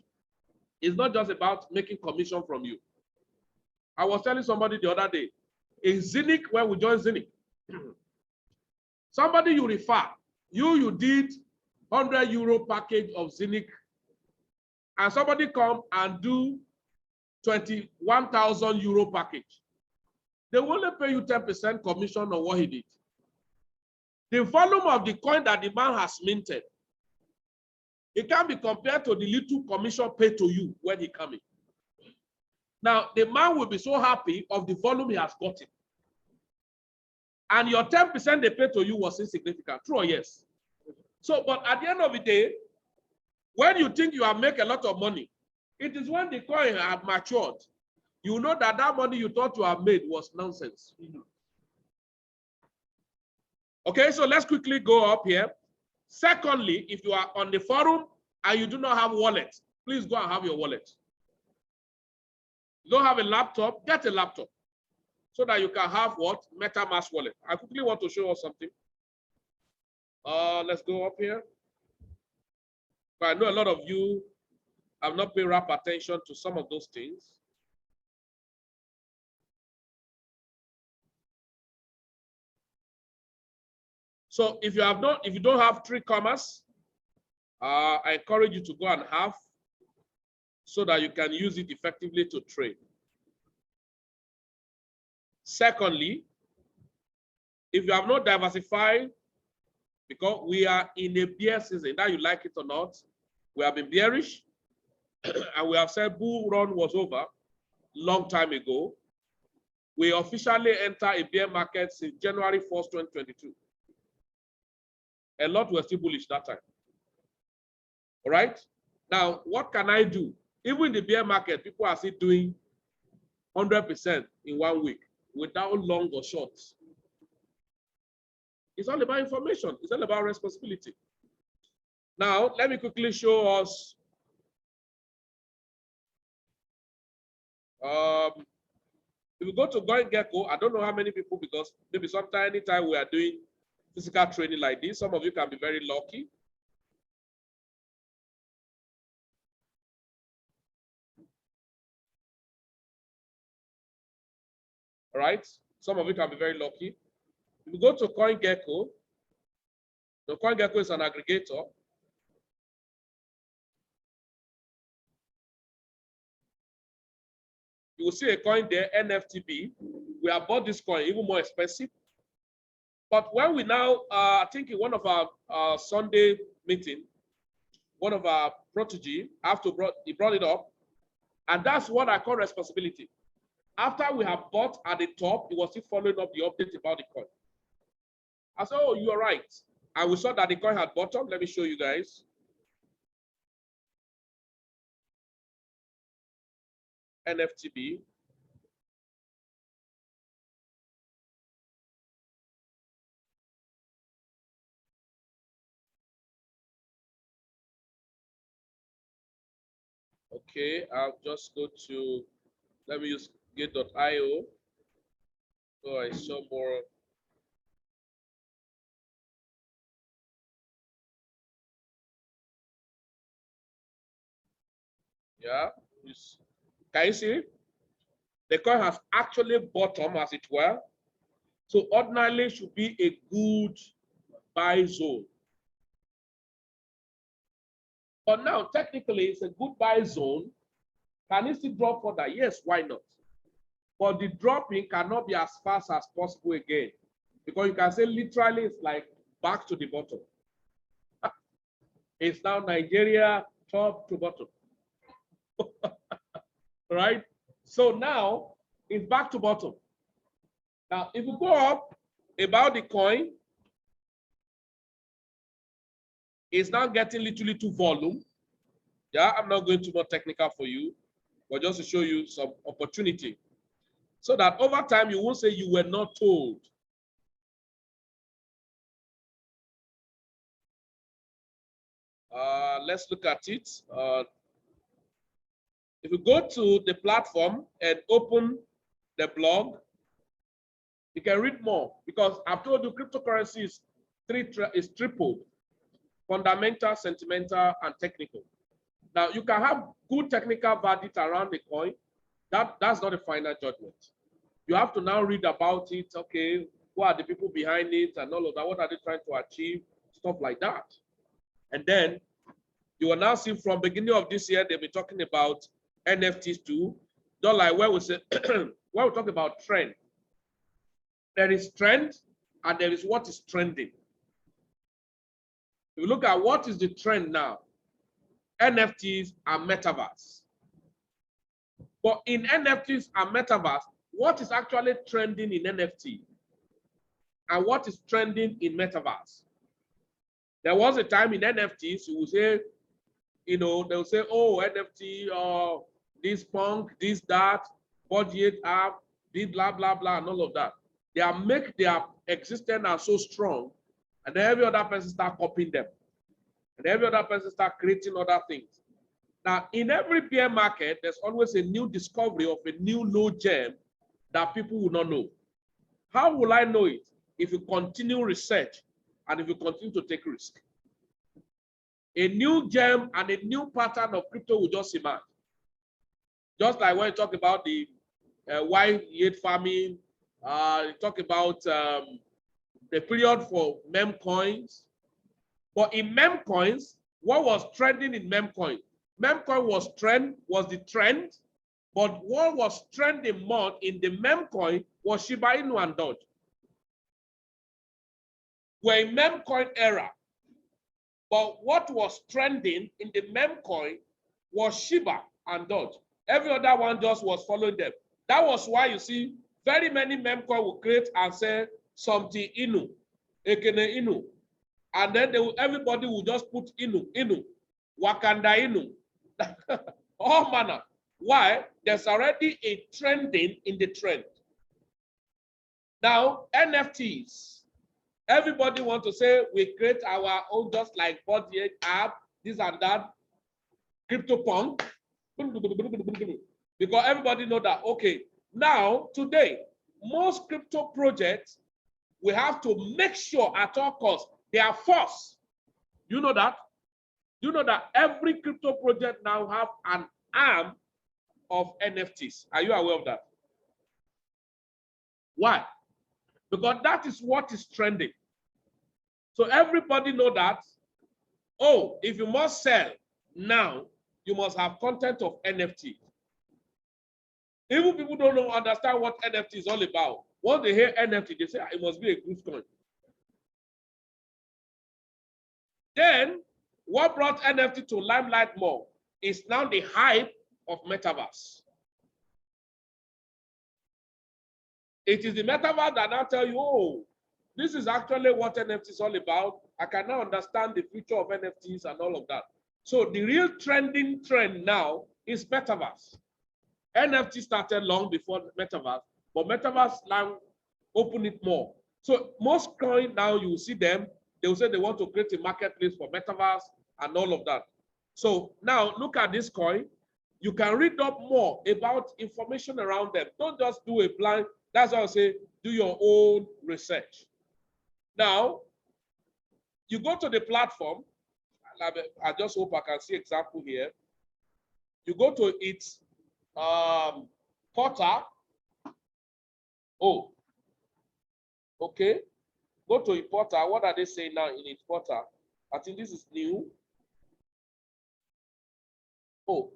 It's not just about making commission from you. I was telling somebody the other day, in Zinc, where we joined Zinc, somebody you refer, you did €100 package of Zinc, and somebody come and do €21,000 package. They will only pay you 10% commission on what he did. The volume of the coin that the man has minted, it can be compared to the little commission paid to you when he comes in. Now, the man will be so happy of the volume he has gotten. And your 10% they paid to you was insignificant. True or yes? So, but at the end of the day, when you think you have made a lot of money, it is when the coin have matured, you know that that money you thought you have made was nonsense. Okay, so let's quickly go up here. Secondly, if you are on the forum and you do not have wallet, please go and have your wallet. You don't have a laptop, get a laptop so that you can have what? MetaMask wallet. I quickly want to show us something. Let's go up here. But I know a lot of you have not paid rapt attention to some of those things. So if you don't have 3 commas, I encourage you to go and have so that you can use it effectively to trade. Secondly, if you have not diversified, because we are in a bear season, that you like it or not, we have been bearish, and we have said bull run was over long time ago. We officially enter a bear market since January 1st, 2022. A lot were still bullish that time. All right. Now, what can I do? Even in the bear market, people are still doing 100% in 1 week without long or short. It's all about information. It's all about responsibility. Now, let me quickly show us. If we go to CoinGecko, I don't know how many people, because maybe sometime, anytime we are doing physical training like this, some of you can be very lucky. All right, some of you can be very lucky. If you go to CoinGecko, the CoinGecko is an aggregator. You will see a coin there, NFTB. We have bought this coin even more expensive. But when we now, I think in one of our Sunday meeting, one of our protege, he brought it up. And that's what I call responsibility. After we have bought at the top, he was still following up the update about the coin. I said, oh, you are right. And we saw that the coin had bottom. Let me show you guys. NFTB. Okay, I'll just go to, let me use gate.io. So I saw more. Yeah, can you see? The coin has actually bottom, as it were. So ordinarily should be a good buy zone. But now technically it's a good buy zone. Can it still drop further? Yes, why not? But the dropping cannot be as fast as possible again, because you can say literally it's like back to the bottom. It's now Nigeria top to bottom. Right? So now it's back to bottom. Now, if you go up about the coin, it's now getting little volume. Yeah, I'm not going too much technical for you, but just to show you some opportunity, so that over time you won't say you were not told. Let's look at it. If you go to the platform and open the blog, you can read more, because I've told you cryptocurrency is tripled: fundamental, sentimental, and technical. Now, you can have good technical verdict around the coin. That's not a final judgment. You have to now read about it. Okay, who are the people behind it and all of that? What are they trying to achieve? Stuff like that. And then you will now see from beginning of this year, they'll be talking about NFTs too. Just like where we say, when we talk about trend, there is trend and there is what is trending. If you look at what is the trend now, NFTs and metaverse. But in NFTs and metaverse, what is actually trending in NFT and what is trending in metaverse? There was a time in NFTs, you would say, you know, they'll say, oh, NFT, this punk, this, that, 48 app, this, blah, blah, blah, and all of that. They are make their existence are so strong, and then every other person start copying them. And every other person start creating other things. Now, in every bear market, there's always a new discovery of a new low gem that people will not know. How will I know it? If you continue research and if you continue to take risk. A new gem and a new pattern of crypto will just emerge. Just like when you talk about the Y8 farming, you talk about the period for meme coins. But in meme coins, what was trending in meme coin? Meme coin was the trend, but what was trending more in the meme coin was Shiba Inu and Doge. We're in meme coin era, but what was trending in the meme coin was Shiba and Doge. Every other one just was following them. That was why you see very many meme coin will create and say something Inu, Ekene Inu. And then everybody will just put Inu, Wakanda Inu, all manner. Why? There's already a trending in the trend. Now, NFTs, everybody want to say we create our own, just like body app, this and that, CryptoPunk, because everybody know that, okay, now, today, most crypto projects, we have to make sure at all costs they are forced. You know that? You know that every crypto project now have an arm of NFTs. Are you aware of that? Why? Because that is what is trending. So everybody know that, oh, if you must sell now, you must have content of NFT. Even people don't understand what NFT is all about. Once they hear NFT, they say it must be a good coin. Then, what brought NFT to limelight more is now the hype of metaverse. It is the metaverse that now tell you, oh, this is actually what NFT is all about. I can now understand the future of NFTs and all of that. So the real trending trend now is metaverse. NFT started long before metaverse, but metaverse now open it more. So most coin now you see them, they will say they want to create a marketplace for metaverse and all of that. So now look at this coin. You can read up more about information around them. Don't just do a blind. That's why I say do your own research. Now, you go to the platform. I just hope I can see example here. You go to its portal. Oh, okay. Go to a portal. What are they saying now in its portal? I think this is new. Oh,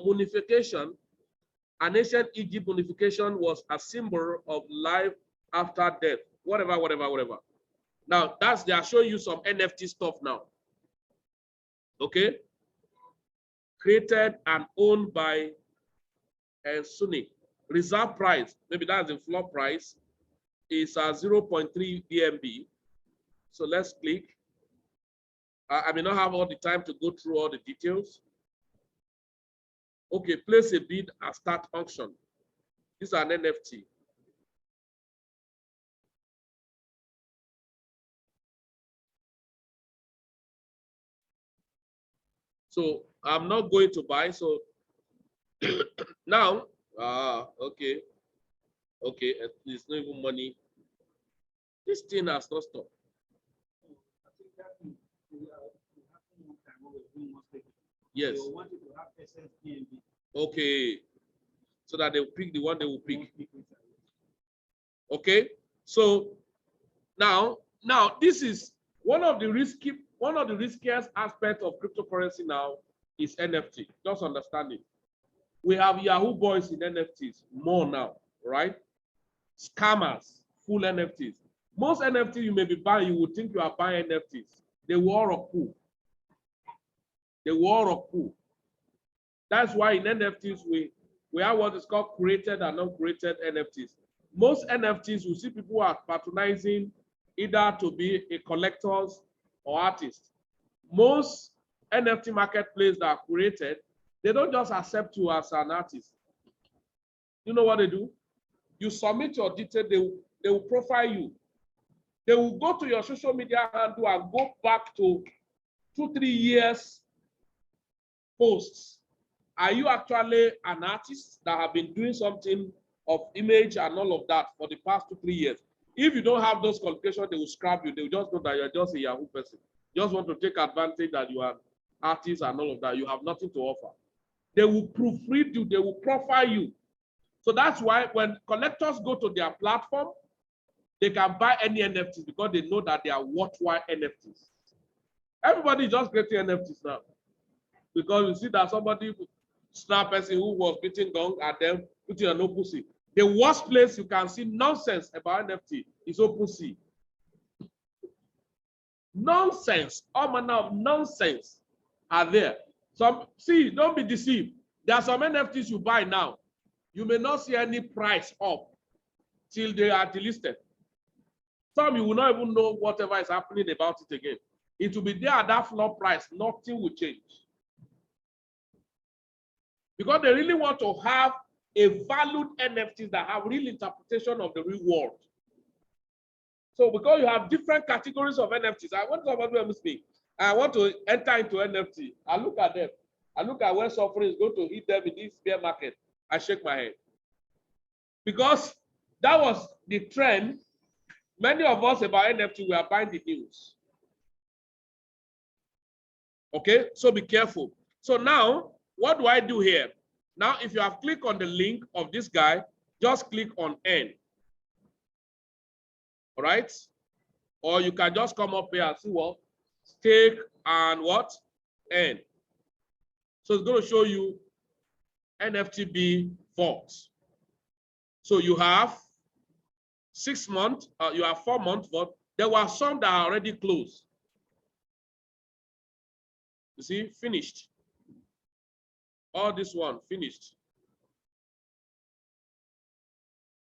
munification. An ancient Egypt munification was a symbol of life after death. Whatever. Now, they are showing you some NFT stuff now. Okay? Created and owned by Sunni. Reserve price, maybe that's the floor price, is 0.3 BNB. So let's click. I may not have all the time to go through all the details. Okay, place a bid and start auction. This is an NFT. So I'm not going to buy. So now, okay, there's no even money. This thing has not stopped. Yes. Okay. So that they'll pick the one they will pick. Okay. So now this is one of the riskiest aspects of cryptocurrency now is NFT. Just understand it. We have Yahoo boys in NFTs more now, right? Scammers, full NFTs. Most NFTs you may be buying, you would think you are buying NFTs. They were all cool. They were all cool. That's why in NFTs we have what is called created and non-created NFTs. Most NFTs you see people are patronizing either to be a collectors or artists. Most NFT marketplaces that are created, they don't just accept you as an artist. You know what they do? You submit your detail, they will profile you. They will go to your social media handle and go back to 2-3 years posts. Are you actually an artist that have been doing something of image and all of that for the past 2-3 years? If you don't have those qualifications, they will scrap you. They will just know that you're just a Yahoo person. Just want to take advantage that you are an artist and all of that. You have nothing to offer. They will proofread you. They will profile you. So that's why when collectors go to their platform, they can buy any NFTs because they know that they are worthwhile NFTs. Everybody is just creating NFTs now. Because you see that somebody snap person who was beating gong at them, putting an OpenSea. The worst place you can see nonsense about NFT is OpenSea. Nonsense, all manner of nonsense are there. See, don't be deceived. There are some NFTs you buy now. You may not see any price up till they are delisted. Some you will not even know whatever is happening about it again. It will be there at that floor price. Nothing will change. Because they really want to have a valued NFTs that have real interpretation of the real world. So because you have different categories of NFTs, I want somebody to ask me, I want to enter into NFT. I look at them. I look at where suffering is going to hit them in this bear market. I shake my head. Because that was the trend. Many of us about NFT, we are buying the news. Okay, so be careful. So now, what do I do here? Now, if you have clicked on the link of this guy, just click on N. All right? Or you can just come up here and see what? Stake and what? N. So it's going to show you NFTB vault. So you have 6 months, you have 4 months vault. There were some that are already closed. You see, finished. All this one finished.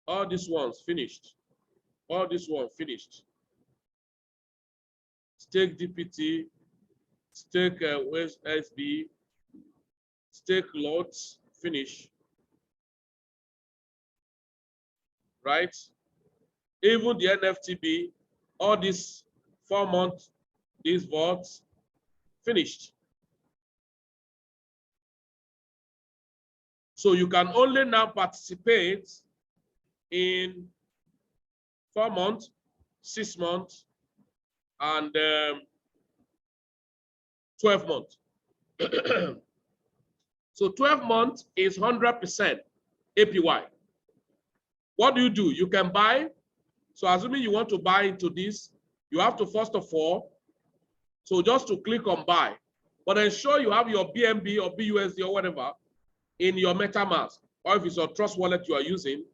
All these ones finished. All this one finished. Stake DPT, stake West SB, stake lots, finish. Right? Even the NFTB, all these 4 months, these vaults, finished. So you can only now participate in 4 months, 6 months, and 12 months. So 12 months is 100% APY. What do? You can buy. So assuming you want to buy into this, you have to first of all, so just to click on buy, but ensure you have your BNB or BUSD or whatever in your MetaMask, or if it's a Trust wallet you are using,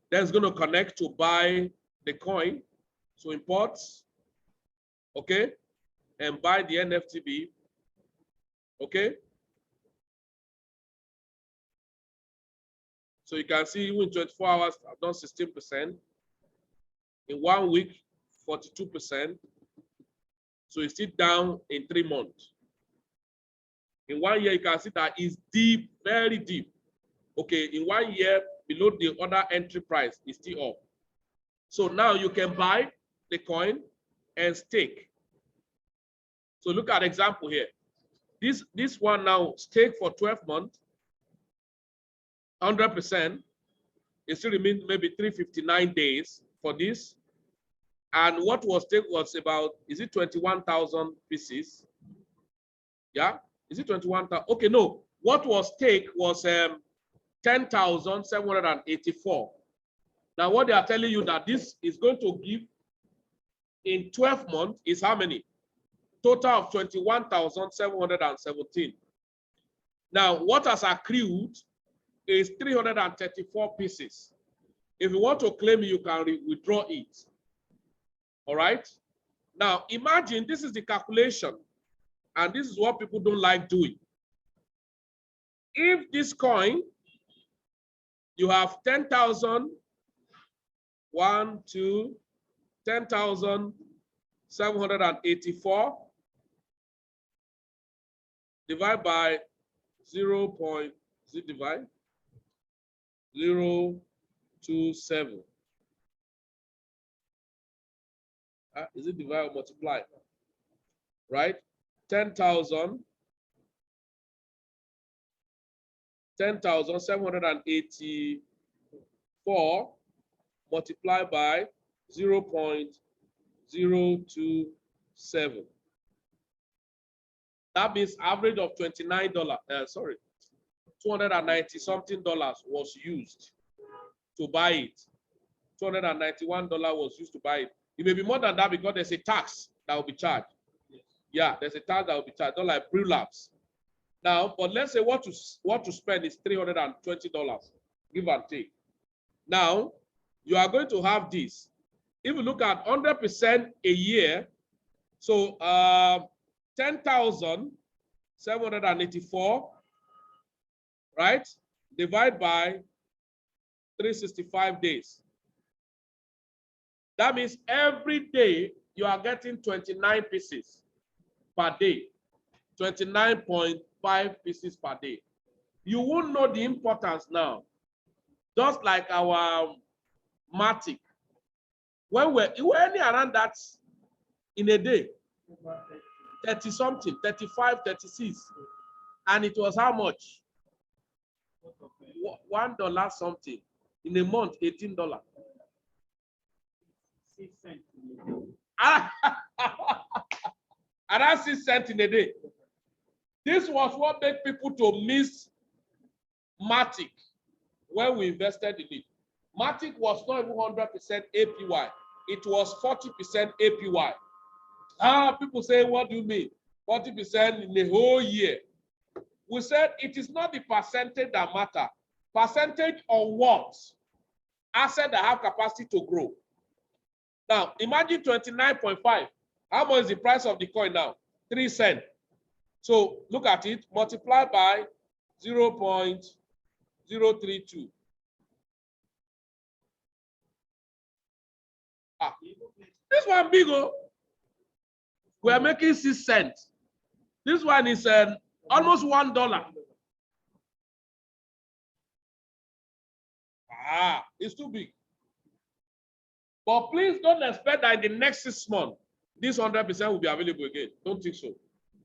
then it's going to connect to buy the coin. So import, okay, and buy the NFTB, okay. So you can see in 24 hours, I've done 16%. In 1 week, 42%. So it's still down in 3 months. In 1 year, you can see that it's deep, very deep. Okay, in 1 year, below the other entry price is still up. So now you can buy the coin and stake. So look at example here. This one now stake for 12 months, 100%. It still remains maybe 359 days for this. And what was stake was about, is it 21,000 pieces? Yeah, is it 21,000? Okay, no. What was stake was 10,784. Now, what they are telling you that this is going to give in 12 months is how many? Total of 21,717. Now, what has accrued is 334 pieces. If you want to claim it, you can withdraw it. All right. Now, imagine this is the calculation, and this is what people don't like doing. If this coin, you have 10,000, 10,784 divided by 0.027. Is it divide or multiply? Right? 10,784 multiplied by 0.027. That means average of $29. $290 something was used to buy it. $291 was used to buy it. It may be more than that because there's a tax that will be charged. Yes. Yeah, there's a tax that will be charged, not like pre-labs. Now, but let's say what to spend is $320, give and take. Now, you are going to have this. If you look at 100% a year, so 10,784, right? Divide by 365 days. That means every day you are getting 29 pieces per day, 29.5 pieces per day. You won't know the importance now. Just like our Matic. When we're earning around that in a day, 30 something, 35, 36. And it was how much? $1 something. In a month, $18. 6 cents. And that's 6 cents in a day. This was what made people to miss Matic when we invested in it. Matic was not even 100% APY. It was 40% APY. People say, what do you mean? 40% in the whole year. We said it is not the percentage that matter. Percentage on what? Assets that have capacity to grow. Now, imagine 29.5. How much is the price of the coin now? 3 cents. So look at it, multiply by 0.032. This one big, oh. We are making 6 cents. This one is almost $1. It's too big. But please don't expect that in the next 6 months, this 100% will be available again. Don't think so.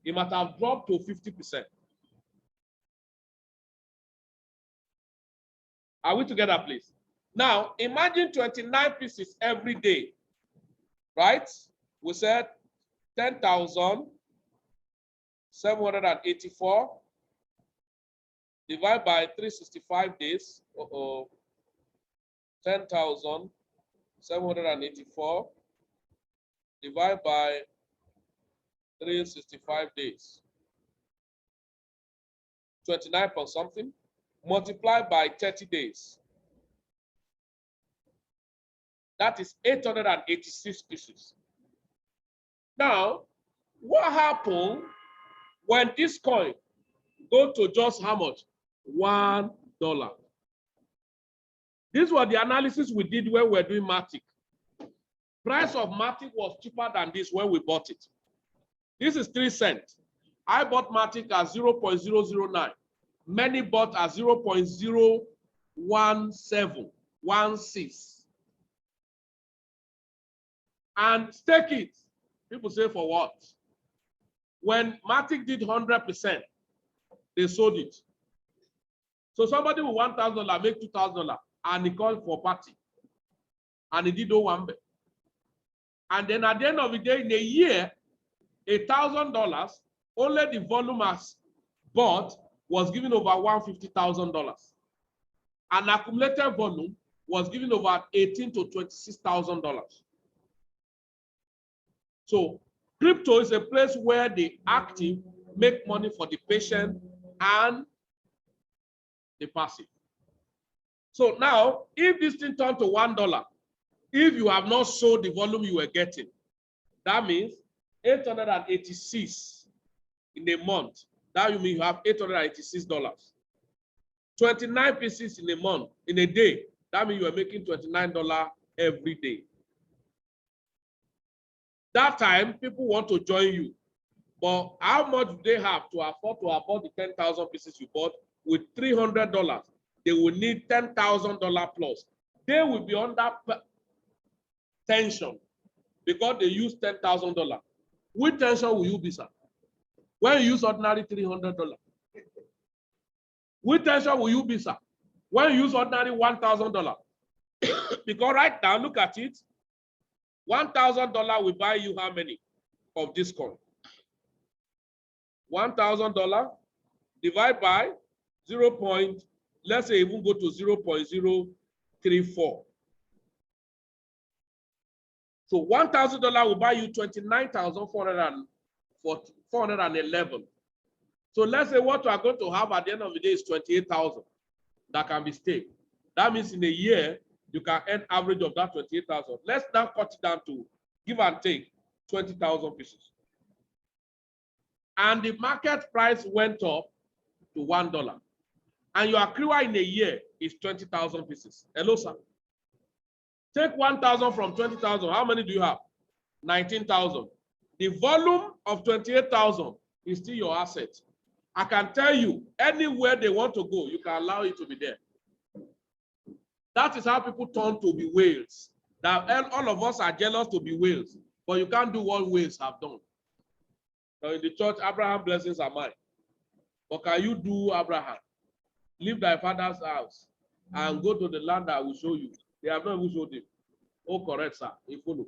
It might have dropped to 50%. Are we together, please? Now, imagine 29 pieces every day, right? We said 10,784 divided by 365 days. 10,784 divided by 365 days. 29 point something multiplied by 30 days. That is 886 pieces. Now, what happened when this coin go to just how much? $1. This was the analysis we did when we were doing Matic. Price of Matic was cheaper than this when we bought it. This is 3 cents. I bought Matic at 0.009. Many bought at 0.01716. And stake it. People say for what? When Matic did 100%, they sold it. So somebody with $1,000 make $2,000 and he called for party. And he did $1. And then at the end of the day, in a year, $1,000, only the volume as bought was given over $150,000. And accumulated volume was given over $18,000 to $26,000. So crypto is a place where the active make money for the patient and the passive. So now, if this thing turned to $1, if you have not sold the volume you were getting, that means 886 in a month. That you mean you have $886. 29 pieces in a month, in a day. That means you are making $29 every day. That time, people want to join you. But how much do they have to afford to afford the 10,000 pieces you bought? With $300, they will need $10,000 plus. They will be under tension because they use $10,000. Which tension will you be, sir? When you use ordinary $300. Which tension will you be, sir? When you use ordinary $1,000. Because right now, look at it. $1,000 will buy you how many of this coin? $1,000 divided by 0. Let's say even go to 0.034. So $1,000 will buy you 29,411. So let's say what you are going to have at the end of the day is 28,000 that can be staked. That means in a year, you can earn average of that 28,000. Let's now cut it down to, give and take, 20,000 pieces. And the market price went up to $1. And your accrual in a year is 20,000 pieces. Hello, sir. Take 1,000 from 20,000. How many do you have? 19,000. The volume of 28,000 is still your asset. I can tell you, anywhere they want to go, you can allow it to be there. That is how people turn to be whales. That all of us are jealous to be whales, but you can't do what whales have done. Now in the church, Abraham blessings are mine. But can you do Abraham? Leave thy father's house and go to the land that I will show you. They have not even showed him. Oh, correct, sir. He follow.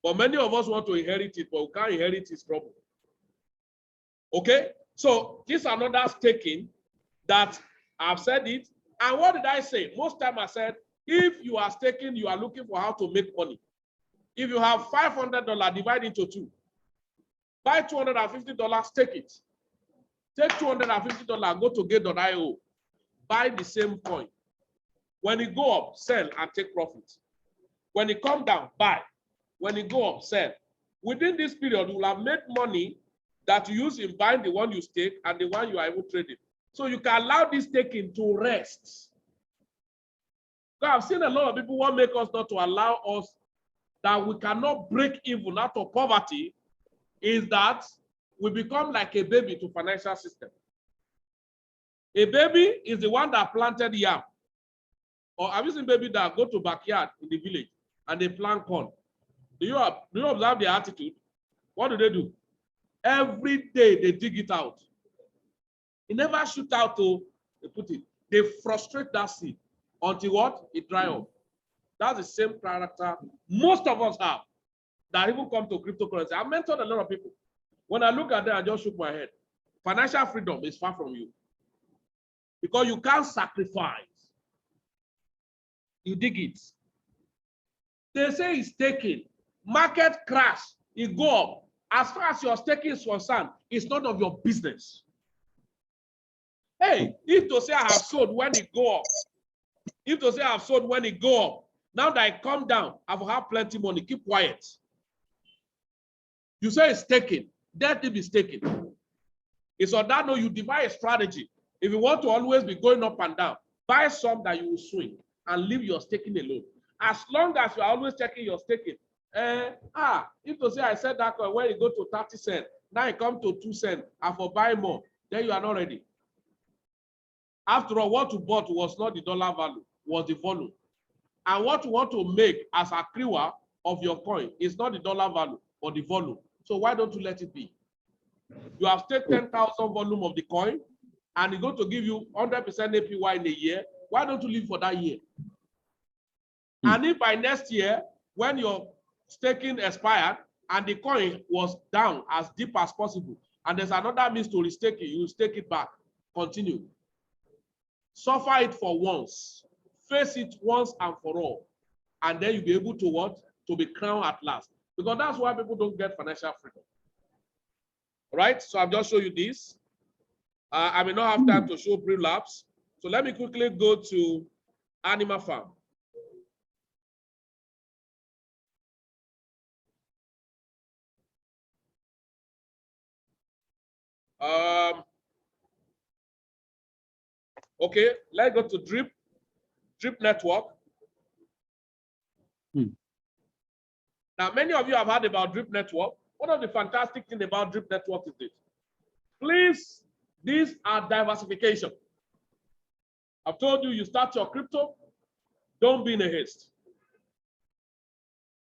But many of us want to inherit it, but we can't inherit his trouble. Okay? So this is another staking that I've said it. And what did I say? Most time I said, if you are staking, you are looking for how to make money. If you have $500, divide into 2. Buy $250, stake it. Take $250, go to gate.io. Buy the same coin. When it go up, sell and take profit. When it come down, buy. When it go up, sell. Within this period, you will have made money that you use in buying the one you stake and the one you are even trading. So you can allow this staking to rest. So I've seen a lot of people want to make us not to allow us that we cannot break even out of poverty is that we become like a baby to financial system. A baby is the one that planted yam. Or have you seen baby that go to backyard in the village and they plant corn? Do you observe their attitude? What do? Every day they dig it out. It never shoot out to they put it. They frustrate that seed until what? It dry up. That's the same character most of us have that even come to cryptocurrency. I mentored a lot of people. When I look at them, I just shook my head. Financial freedom is far from you. Because you can't sacrifice. You dig it. They say it's taken. Market crash, it go up. As far as your staking is concerned, it's none of your business. Hey, if to say I have sold when it go up, if to say I have sold when it go up, now that I come down, I will have plenty money. Keep quiet. You say it's taken. That will be taken. It's on that note, you devise a strategy. If you want to always be going up and down, buy some that you will swing and leave your staking alone. As long as you are always checking your staking, if to say I said that when you go to 30 cents, now it come to 2 cents, and for buy more, then you are not ready. After all, what you bought was not the dollar value, was the volume. And what you want to make as a accruer of your coin is not the dollar value, but the volume. So why don't you let it be? You have staked 10,000 volume of the coin, and it's going to give you 100% APY in a year. Why don't you live for that year? And if by next year, when your staking expired and the coin was down as deep as possible, and there's another means to restake it, you stake it back. Continue. Suffer it for once. Face it once and for all. And then you'll be able to what? To be crowned at last. Because that's why people don't get financial freedom. All right? So I've just shown you this. I may not have time to show pre-labs. So let me quickly go to Animal Farm. Okay, let's go to drip network. Now, many of you have heard about drip network. One of the fantastic things about drip network is this. Please, these are diversification. I've told you, you start your crypto, don't be in a haste.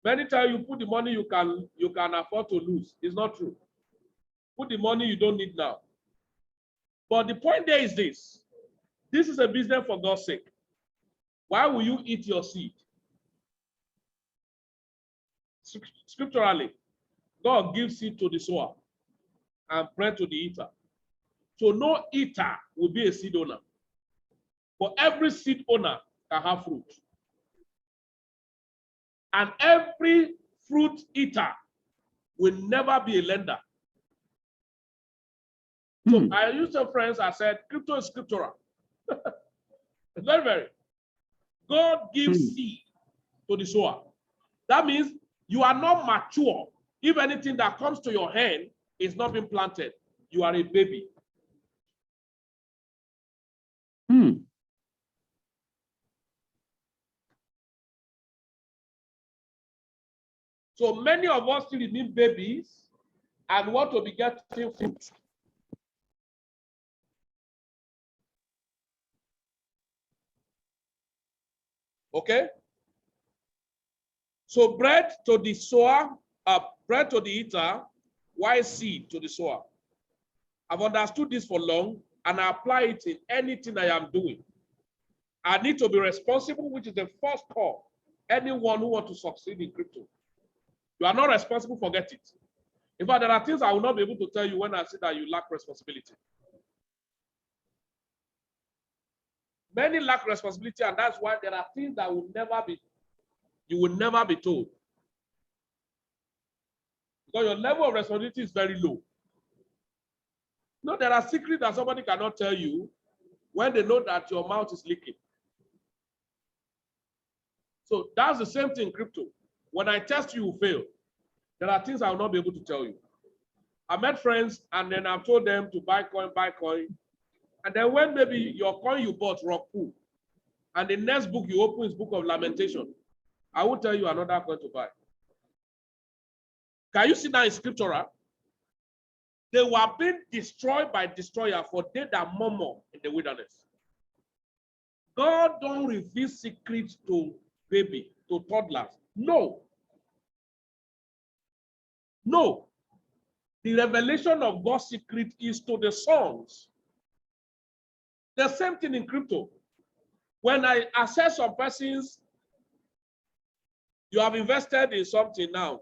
Many times you put the money you can afford to lose. It's not true. Put the money you don't need now. But the point there is this. This is a business for God's sake. Why will you eat your seed? Scripturally, God gives seed to the sower and bread to the eater. So no eater will be a seed owner. But every seed owner can have fruit. And every fruit eater will never be a lender. So I used to friends, I said, crypto is scriptural. It's very, very. God gives seed to the sower. That means you are not mature. If anything that comes to your hand is not being planted, you are a baby. So many of us still remain babies and want to be getting fruit. Okay? So bread to the sower, bread to the eater, while seed to the sower. I've understood this for long, and I apply it in anything I am doing. I need to be responsible, which is the first call. Anyone who wants to succeed in crypto. You are not responsible, forget it. In fact, there are things I will not be able to tell you when I say that you lack responsibility. Many lack responsibility, and that's why there are things that will never be, you will never be told. Because your level of responsibility is very low. No, there are secrets that somebody cannot tell you when they know that your mouth is leaking. So that's the same thing in crypto. When I test you, you fail. There are things I will not be able to tell you. I met friends and then I've told them to buy coin. And then when maybe your coin you bought rock pool, and the next book you open is Book of Lamentation, I will tell you another coin to buy. Can you see that in scriptural? They were being destroyed by destroyer for they that murmur in the wilderness. God don't reveal secrets to baby, to toddlers. No. No. The revelation of God's secret is to the sons. The same thing in crypto. When I assess some persons, you have invested in something now,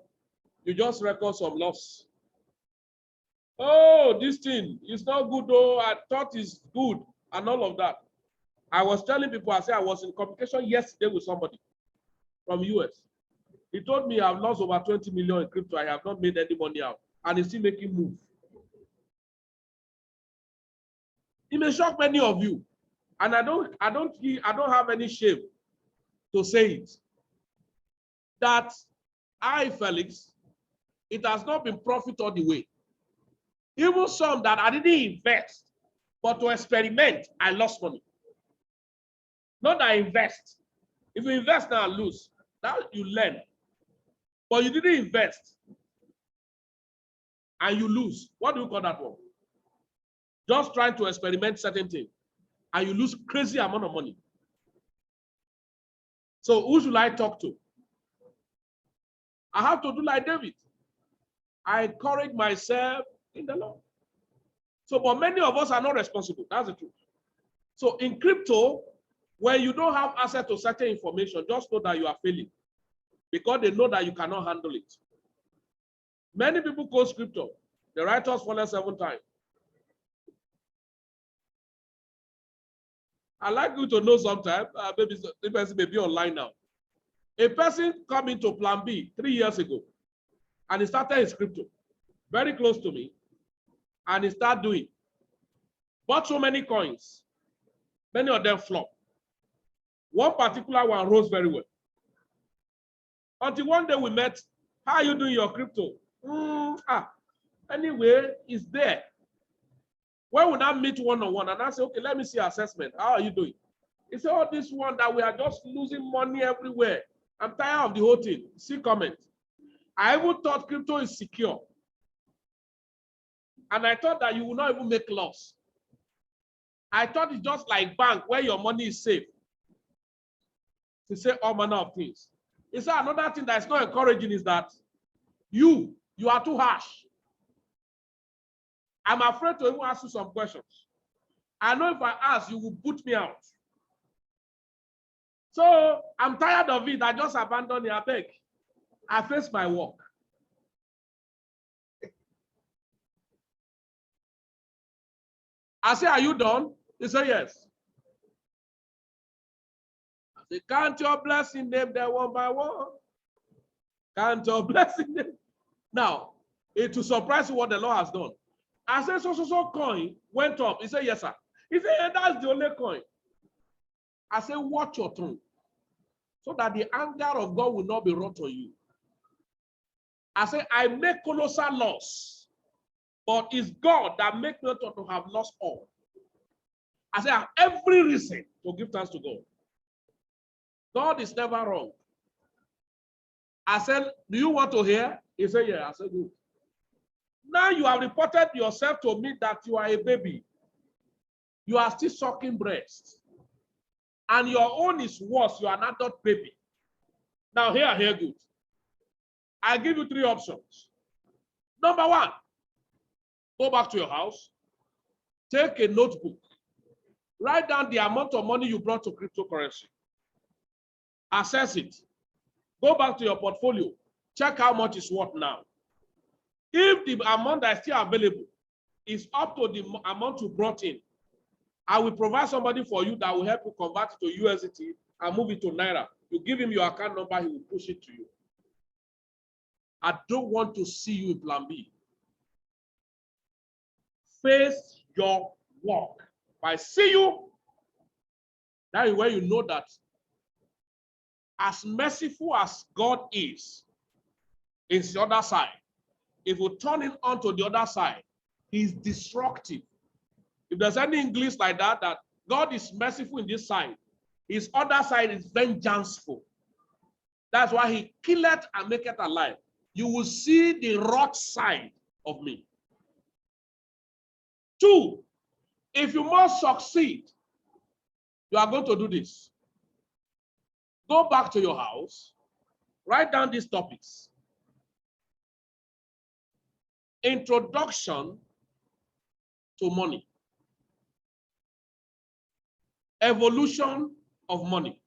you just record some loss. Oh, this thing is not good, though. I thought it's good, and all of that. I was telling people, I said I was in communication yesterday with somebody from US. He told me I've lost over 20 million in crypto. I have not made any money out, and he's still making moves. It may shock many of you, and I don't have any shame to say it. That Felix, it has not been profit all the way. Even some that I didn't invest, but to experiment, I lost money. Not that I invest. If you invest now and lose, now you learn. But you didn't invest and you lose. What do you call that one? Just trying to experiment certain things and you lose crazy amount of money. So who should I talk to? I have to do like David. I encourage myself in the Lord. So, but many of us are not responsible. That's the truth. So in crypto, when you don't have access to certain information, just know that you are failing because they know that you cannot handle it. Many people quote crypto. The writers fall 7 times. I like you to know sometimes, maybe the person may be online now. A person come into Plan B 3 years ago, and he started his crypto, very close to me, and he started doing. Bought so many coins, many of them flop. One particular one rose very well. Until one day we met, how are you doing your crypto? Anyway, it's there. When we now meet one-on-one, and I say, okay, let me see assessment. How are you doing? He said, oh, this one that we are just losing money everywhere. I'm tired of the whole thing. See comment. I even thought crypto is secure. And I thought that you will not even make loss. I thought it's just like bank where your money is safe. To say all manner of things. He said another thing that is not encouraging is that you are too harsh. I'm afraid to even ask you some questions. I know if I ask, you will put me out. So I'm tired of it. I just abandoned it. I beg. I face my work. I say, are you done? He said, yes. I say, count your blessing them there one by one. Count your blessing them. Now, it will surprise you what the Lord has done. I said, so coin went up. He said, yes, sir. He said, yeah, that's the only coin. I said, watch your tongue so that the anger of God will not be wrought on you. I said, I make colossal loss, but it's God that makes me to have lost all. I said, I have every reason to give thanks to God. God is never wrong. I said, do you want to hear? He said, yeah. I said, good. Now you have reported yourself to me that you are a baby. You are still sucking breast. And your own is worse. You are an adult baby. Now hear good. I give you 3 options. Number 1, go back to your house. Take a notebook. Write down the amount of money you brought to cryptocurrency. Assess it. Go back to your portfolio. Check how much it's worth now. If the amount that is still available is up to the amount you brought in, I will provide somebody for you that will help you convert it to USDT and move it to Naira. You give him your account number, he will push it to you. I don't want to see you in plan B. Face your work. If I see you, that is where you know that as merciful as God is the other side, if you turn it onto the other side, he's destructive. If there's any English like that, that God is merciful in this side, his other side is vengeful. That's why he killeth and maketh alive. You will see the wrath side of me. 2, if you must succeed, you are going to do this. Go back to your house, write down these topics. Introduction to money. Evolution of money.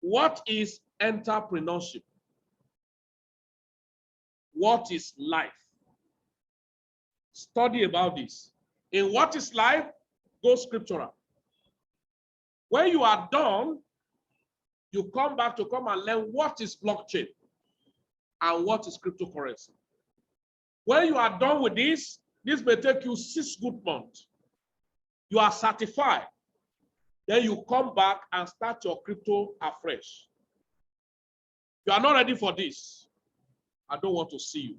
What is entrepreneurship? What is life? Study about this. In what is life, go scriptural. When you are done, you come back to come and learn what is blockchain and what is cryptocurrency. When you are done with this may take you 6 good months. You are certified. Then you come back and start your crypto afresh. You are not ready for this. I don't want to see you.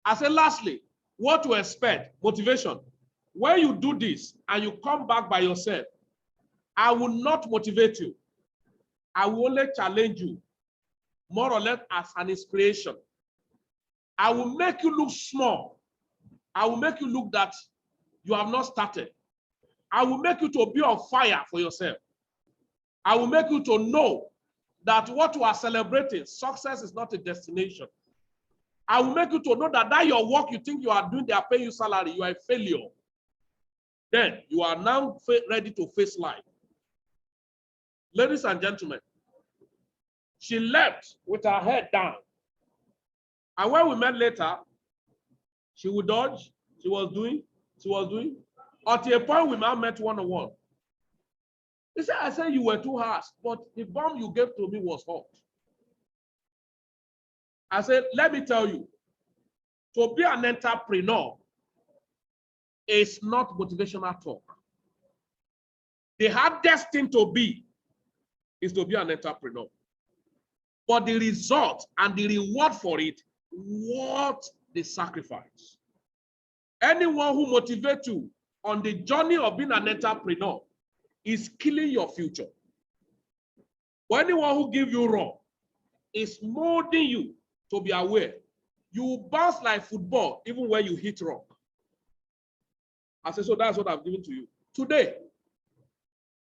I said, lastly, what to expect? Motivation. When you do this and you come back by yourself, I will not motivate you. I will only challenge you, more or less as an inspiration. I will make you look small. I will make you look that you have not started. I will make you to be on fire for yourself. I will make you to know that what you are celebrating, success is not a destination. I will make you to know that your work you think you are doing, they are paying you salary, you are a failure. Then you are now ready to face life. Ladies and gentlemen, she left with her head down. And when we met later, she would dodge, she was doing. Until a point we now met one-on-one. He said, I said you were too harsh, but the bomb you gave to me was hot. I said, let me tell you, to be an entrepreneur is not motivational talk. The hardest thing to be is to be an entrepreneur. But the result and the reward for it, worth the sacrifice. Anyone who motivates you on the journey of being an entrepreneur is killing your future. But anyone who gives you raw is molding you to be aware. You bounce like football even when you hit rock. I said, so that's what I've given to you. Today,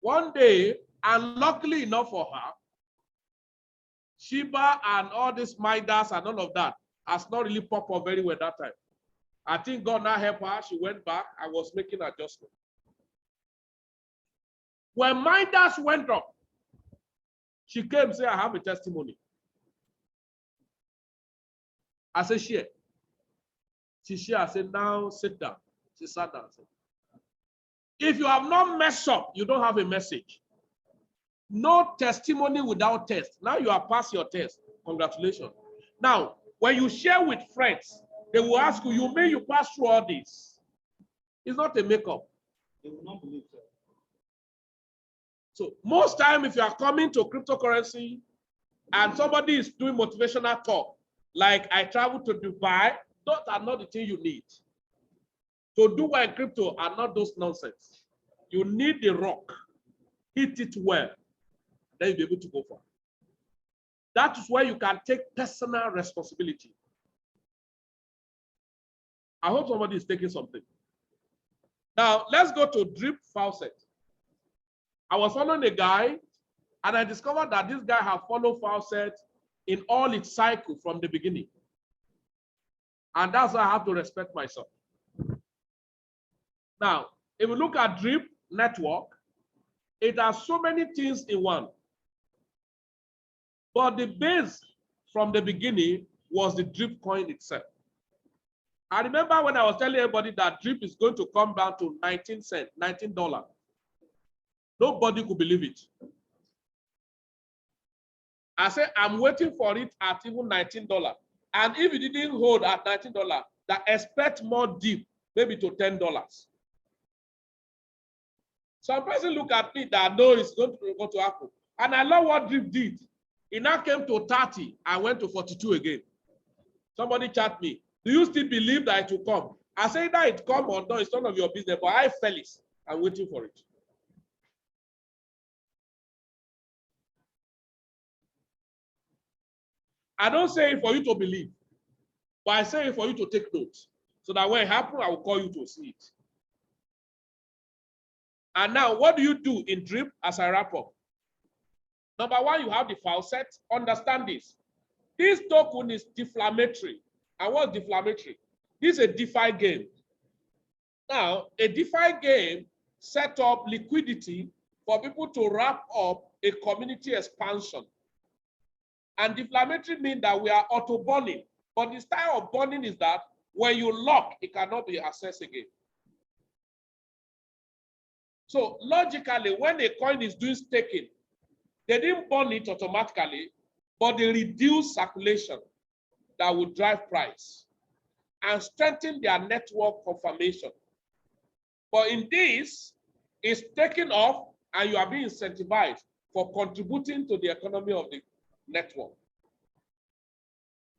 one day, and luckily enough for her, Shiba and all these Midas and all of that has not really popped up very well that time. I think God now helped her. She went back. I was making adjustment. When Midas went up, she came and said, I have a testimony. I said, share. She shared. I said, now sit down. She sat down. If you have not messed up, you don't have a message. No testimony without test. Now you are past your test. Congratulations. Now, when you share with friends, they will ask you, you mean you pass through all this? It's not a makeup. They will not believe so. So most time, if you are coming to cryptocurrency and somebody is doing motivational talk, like I traveled to Dubai, those are not the thing you need. To do well in crypto are not those nonsense. You need the rock. Hit it well. then you'll be able to go for. That is where you can take personal responsibility. I hope somebody is taking something. Now, let's go to drip FAUCET. I was following a guy, and I discovered that this guy has followed FAUCET in all its cycle from the beginning. And that's why I have to respect myself. Now, if we look at drip network, it has so many things in one. But the base from the beginning was the drip coin itself. I remember when I was telling everybody that drip is going to come down to 19 cents, $19. Nobody could believe it. I said, I'm waiting for it at even $19. And if it didn't hold at $19, that expect more dip, maybe to $10. Some person look at me that know it's going to happen. And I love what drip did. It now came to 30. I went to 42 again. Somebody chat me. Do you still believe that it will come? I say that it come or not, it's none of your business, but I fell it. I'm waiting for it. I don't say it for you to believe, but I say it for you to take notes. So that when it happens, I will call you to see it. And now, what do you do in drip as I wrap up? Number one, you have the FAUCET. Understand this. This token is deflammatory. And what's deflammatory? This is a DeFi game. Now, a DeFi game set up liquidity for people to wrap up a community expansion. And deflammatory means that we are auto-burning. But the style of burning is that when you lock, it cannot be accessed again. So logically, when a coin is doing staking, they didn't burn it automatically, but they reduce circulation that will drive price and strengthen their network confirmation. But in this, it's taking off and you are being incentivized for contributing to the economy of the network.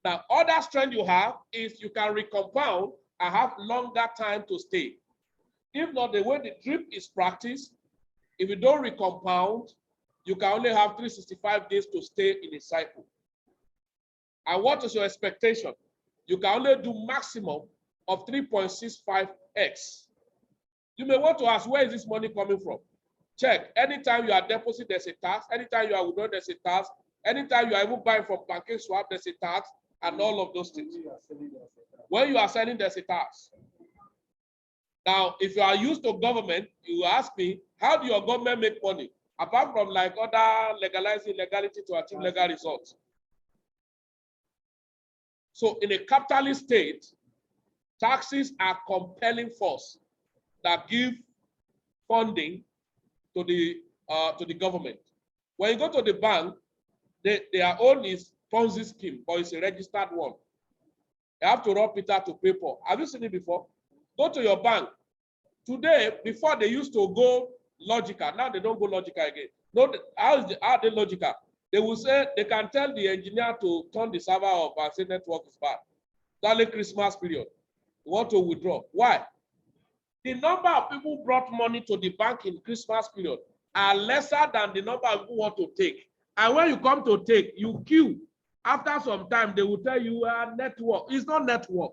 Now, other strength you have is you can recompound and have longer time to stay. If not, the way the drip is practiced, if you don't recompound, you can only have 365 days to stay in a cycle. And what is your expectation? You can only do maximum of 3.65x. You may want to ask, where is this money coming from? Check. Anytime you are depositing, there's a tax. Anytime you are withdrawing, there's a tax. Anytime you are even buying from pancake swap, there's a tax, and all of those things. When you are selling, there's a tax. Now, if you are used to government, you ask me, how do your government make money? Apart from like other legalizing legality to achieve legal results. So in a capitalist state, taxes are compelling force that give funding to the government. When you go to the bank, their own is Ponzi scheme, but it's a registered one. You have to rob Peter to pay Paul. Have you seen it before? Go to your bank. Today, before they used to go logical, now they don't go logical again. No, how are they logical? They will say they can tell the engineer to turn the server off and say network is bad. Early Christmas period. You want to withdraw. Why? The number of people who brought money to the bank in Christmas period are lesser than the number of people who want to take. And when you come to take, you queue. After some time, they will tell you network. It's not network.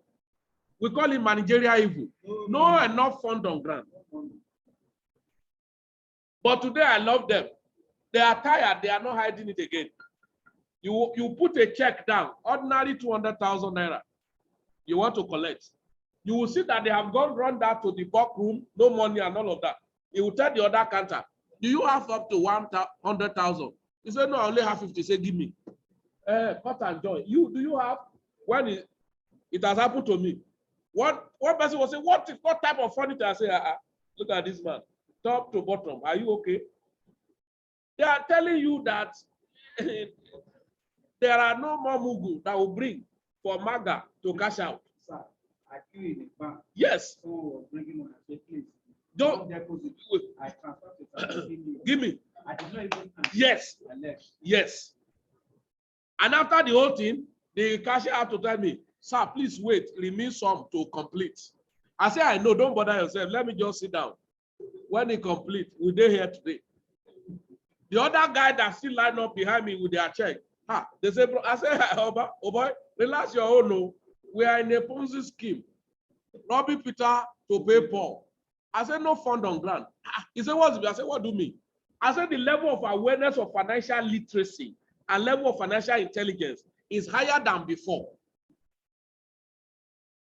We call it managerial evil. No enough fund on ground. But today I love them. They are tired. They are not hiding it again. You put a check down, ordinary 200,000 naira. You want to collect. You will see that they have gone run that to the bulk room, no money and all of that. He will tell the other counter, do you have up to 100,000? He said, no, I only have 50. Say, give me. Cut and join. Do you have? When it has happened to me. One person will say, what type of furniture? I say, look at this man, top to bottom. Are you okay? They are telling you that there are no more Mugu that will bring for MAGA to cash out. Sir, I queue in the bank. Yes. So bringing money, I say, please. Don't deposit. I transfer to give me. I did not even. Yes. Yes. And after the whole thing, the cashier had to tell me, sir, please wait, remain some to complete. I say, I know, don't bother yourself. Let me just sit down. When it complete, we're here today. The other guy that still line up behind me with their check, they say, bro, I say, oh boy, relax your own. No. We are in a Ponzi scheme. Robbie Peter to pay Paul. I said, no fund on ground. He said, what's it? I said, what do you mean? I said, the level of awareness of financial literacy and level of financial intelligence is higher than before.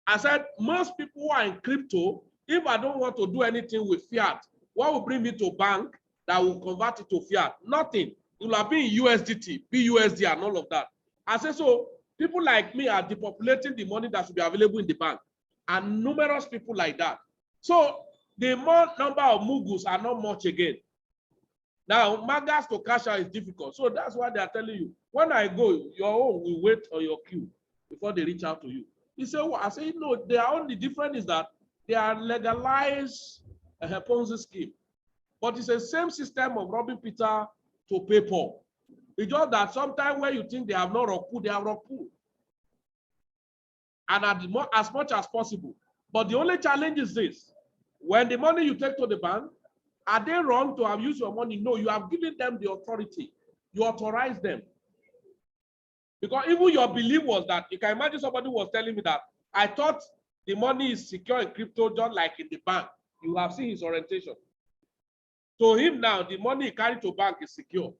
I said, most people who are in crypto, if I don't want to do anything with fiat, what will bring me to bank that will convert it to fiat? Nothing. It will have been USDT, BUSD, and all of that. I said, so people like me are depopulating the money that should be available in the bank, and numerous people like that. So the more number of mugus are not much again. Now, magas to cash out is difficult. So that's why they are telling you, when I go, your own will wait on your queue before they reach out to you. He said, well, I say, no, the only difference is that they are legalized a Ponzi scheme. But it's the same system of robbing Peter to pay Paul. It's just that sometimes when you think they have not Roku, they have Roku. And as much as possible. But the only challenge is this. When the money you take to the bank, are they wrong to have used your money? No, you have given them the authority. You authorize them. Because even your belief was that, you can imagine somebody was telling me that, I thought the money is secure in crypto just like in the bank. You have seen his orientation. To him now, the money he carried to bank is secure.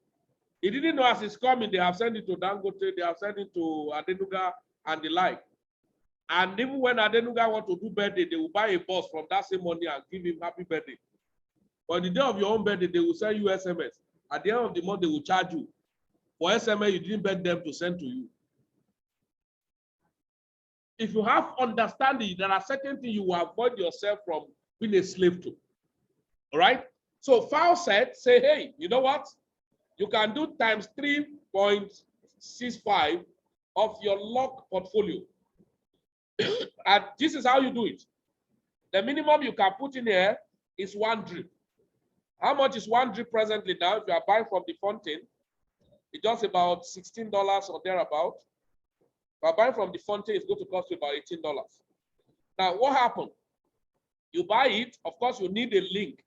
He didn't know as he's coming, they have sent it to Dangote, they have sent it to Adenuga and the like. And even when Adenuga want to do birthday, they will buy a bus from that same money and give him happy birthday. But the day of your own birthday, they will send you SMS. At the end of the month, they will charge you for SMS you didn't beg them to send to you. If you have understanding, there are certain things you will avoid yourself from being a slave to. All right? So FAUCET say, hey, you know what? You can do times 3.65 of your lock portfolio. And this is how you do it. The minimum you can put in here is 1 drip. How much is 1 drip presently now? If you are buying from the fountain, it's just about $16 or thereabout. If you are buying from the fountain, it's going to cost you about $18. Now, what happened? You buy it, of course, you need a link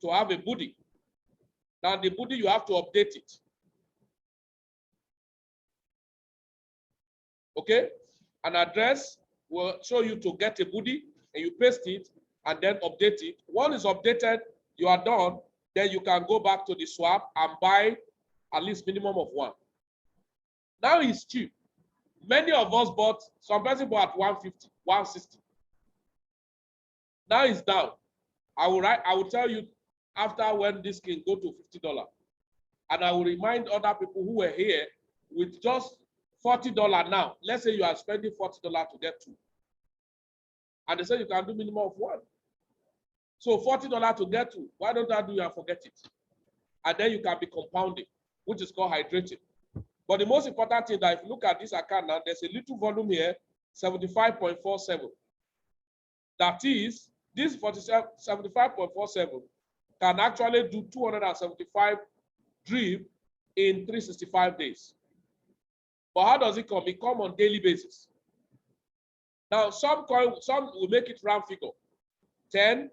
to have a booty. Now, the booty, you have to update it. Okay? An address will show you to get a booty, and you paste it, and then update it. One is updated, you are done, then you can go back to the swap and buy at least minimum of 1. Now it's cheap. Many of us bought, some person bought 150, 160. Now it's down. I will tell you after when this can go to $50. And I will remind other people who were here with just $40 now. Let's say you are spending $40 to get 2. And they say you can do minimum of 1. So $40 to get 2. Why don't I do it and forget it? And then you can be compounding, which is called hydrating. But the most important thing that if you look at this account now, there's a little volume here, 75.47. That is, this 75.47 can actually do 275 drip in 365 days. But how does it come? It comes on daily basis. Now, some will make it round figure, 10,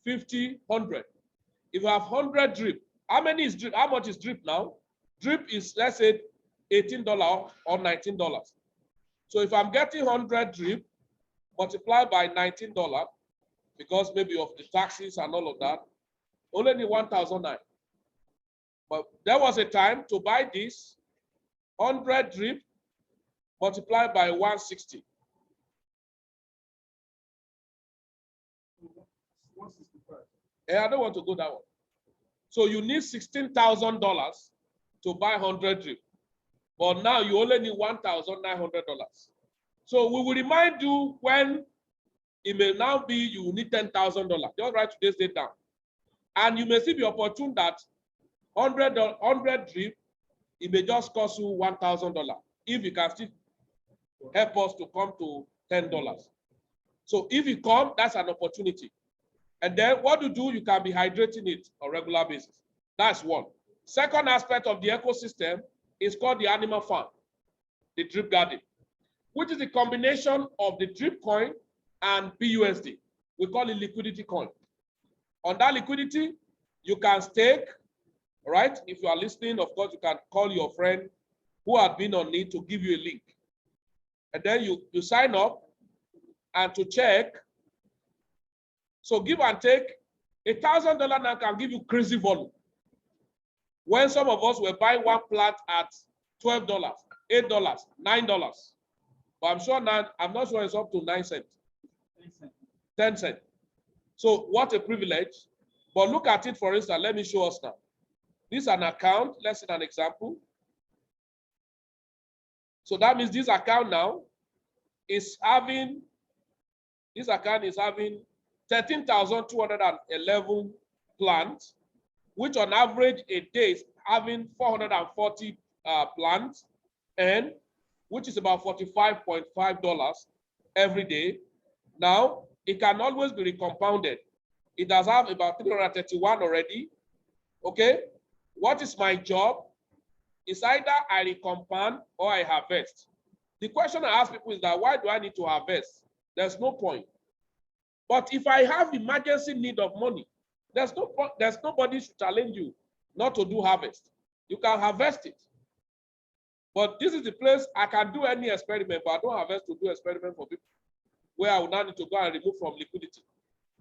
50, 100. If you have 100 drip, how many is drip? How much is drip now? Drip is, let's say, $18 or $19. So if I'm getting 100 drip, multiplied by $19, because maybe of the taxes and all of that, only need 1,009. But there was a time to buy this 100 drip multiplied by 160. 165. I don't want to go that one. So you need $16,000 to buy 100 drip. But now you only need $1,900. So we will remind you when it may now be you will need $10,000. Just write today's date down. And you may see the opportunity that 100 drip, it may just cost you $1,000 if you can still help us to come to $10. So if you come, that's an opportunity. And then what you do, you can be hydrating it on a regular basis. That's one. Second aspect of the ecosystem is called the animal farm, the drip garden, which is the combination of the drip coin and BUSD. We call it liquidity coin. On that liquidity, you can stake, All right. If you are listening, of course, you can call your friend who had been on it to give you a link. And then you sign up and to check. So give and take, $1,000 now can give you crazy volume. When some of us were buying one plant at $12, $8, $9. But I'm sure now, I'm not sure it's up to 9 cents. 10 cents. So what a privilege. But look at it, for instance, let me show us now. This is an account. Let's see an example. So that means this account now is having, this account is having 13,211 plants, which on average a day is having 440 plants, and which is about $45.5 every day. Now, it can always be recompounded. It does have about 331 already. Okay, what is my job? It's either I recompound or I harvest. The question I ask people is that, why do I need to harvest? There's no point. But if I have emergency need of money, there's nobody should challenge you not to do harvest. You can harvest it. But this is the place I can do any experiment, but I don't harvest to do experiment for people where I would now need to go and remove from liquidity.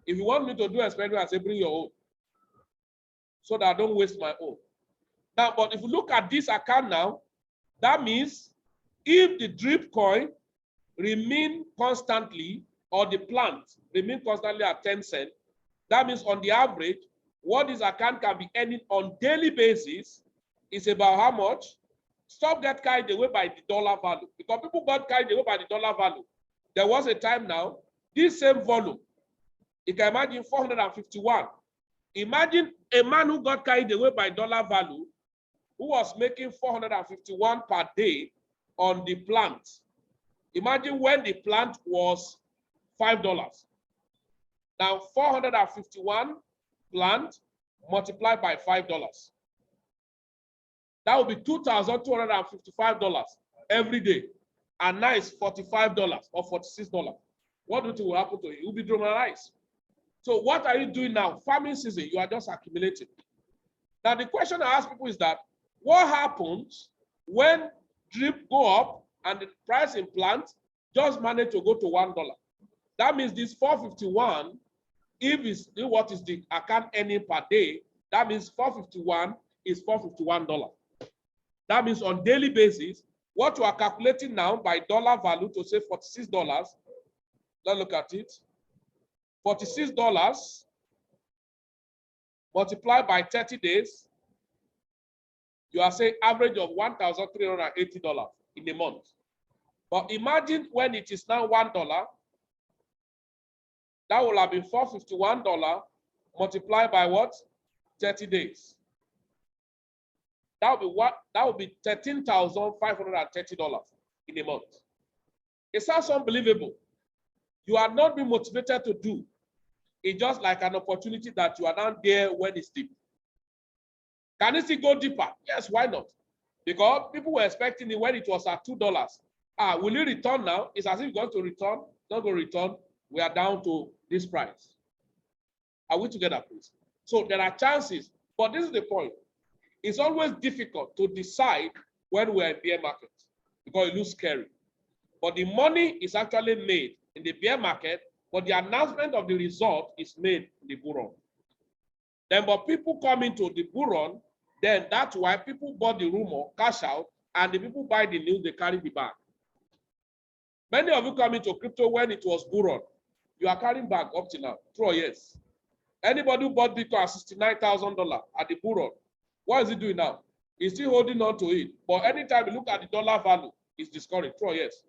If you want me to do experiment, I say bring your own, so that I don't waste my own. Now, but if you look at this account now, that means if the drip coin remain constantly, or the plant remain constantly at 10 cents, that means on the average, what this account can be earning on daily basis is about how much? Stop get carried away by the dollar value, because people got carried away by the dollar value. There was a time now, this same volume, you can imagine 451. Imagine a man who got carried away by dollar value, who was making 451 per day on the plant. Imagine when the plant was $5. Now 451 plant multiplied by $5. That would be $2,255 every day. And now it's $45 or $46. What do you think will happen to you? You'll be demoralized. So what are you doing now? Farming season, you are just accumulating. Now the question I ask people is that, what happens when drip go up and the price in plant just manage to go to $1? That means this 451, if what is the account earning per day, that means 451 is $451. That means on daily basis, what you are calculating now by dollar value to say $46, let's look at it. $46 multiplied by 30 days, you are saying average of $1,380 in a month. But imagine when it is now $1, that will have been $451 multiplied by what? 30 days. That would be what? That would be $13,530 in a month. It sounds unbelievable. You are not being motivated to do. It's just like an opportunity that you are now there when it's deep. Can it still go deeper? Yes, why not? Because people were expecting it when it was at $2. Will you return now? It's as if you're going to return, not going to return. We are down to this price. Are we together, please? So there are chances, but this is the point. It's always difficult to decide when we're in bear market because it looks scary. But the money is actually made in the bear market, but the announcement of the result is made in the bull run. Then, but people come into the bull run, then that's why people bought the rumor, cash out, and the people buy the news, they carry the bag. Many of you come into crypto when it was bull run. You are carrying bag up to now, true or yes? Anybody who bought Bitcoin at $69,000 at the bull run, what is he doing now? He's still holding on to it. But anytime you look at the dollar value, it's discouraged, true or yes?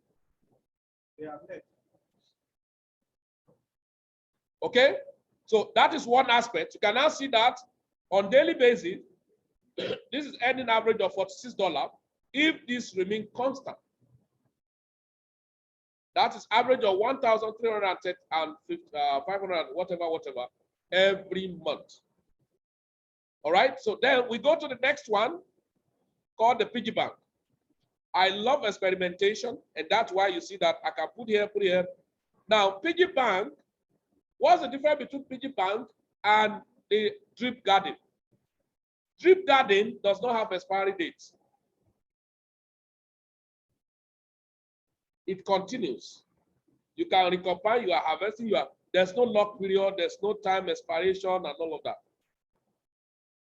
Yeah. Okay, so that is one aspect. You can now see that on daily basis, this is earning average of $46 if this remains constant. That is average of 1,350 and 500, whatever, every month. All right, so then we go to the next one called the piggy bank. I love experimentation, and that's why you see that I can put here. Now, piggy bank, what's the difference between piggy bank and the drip garden? Drip garden does not have expiry dates. It continues. You can recompile, you are harvesting, there's no lock period, there's no time expiration and all of that.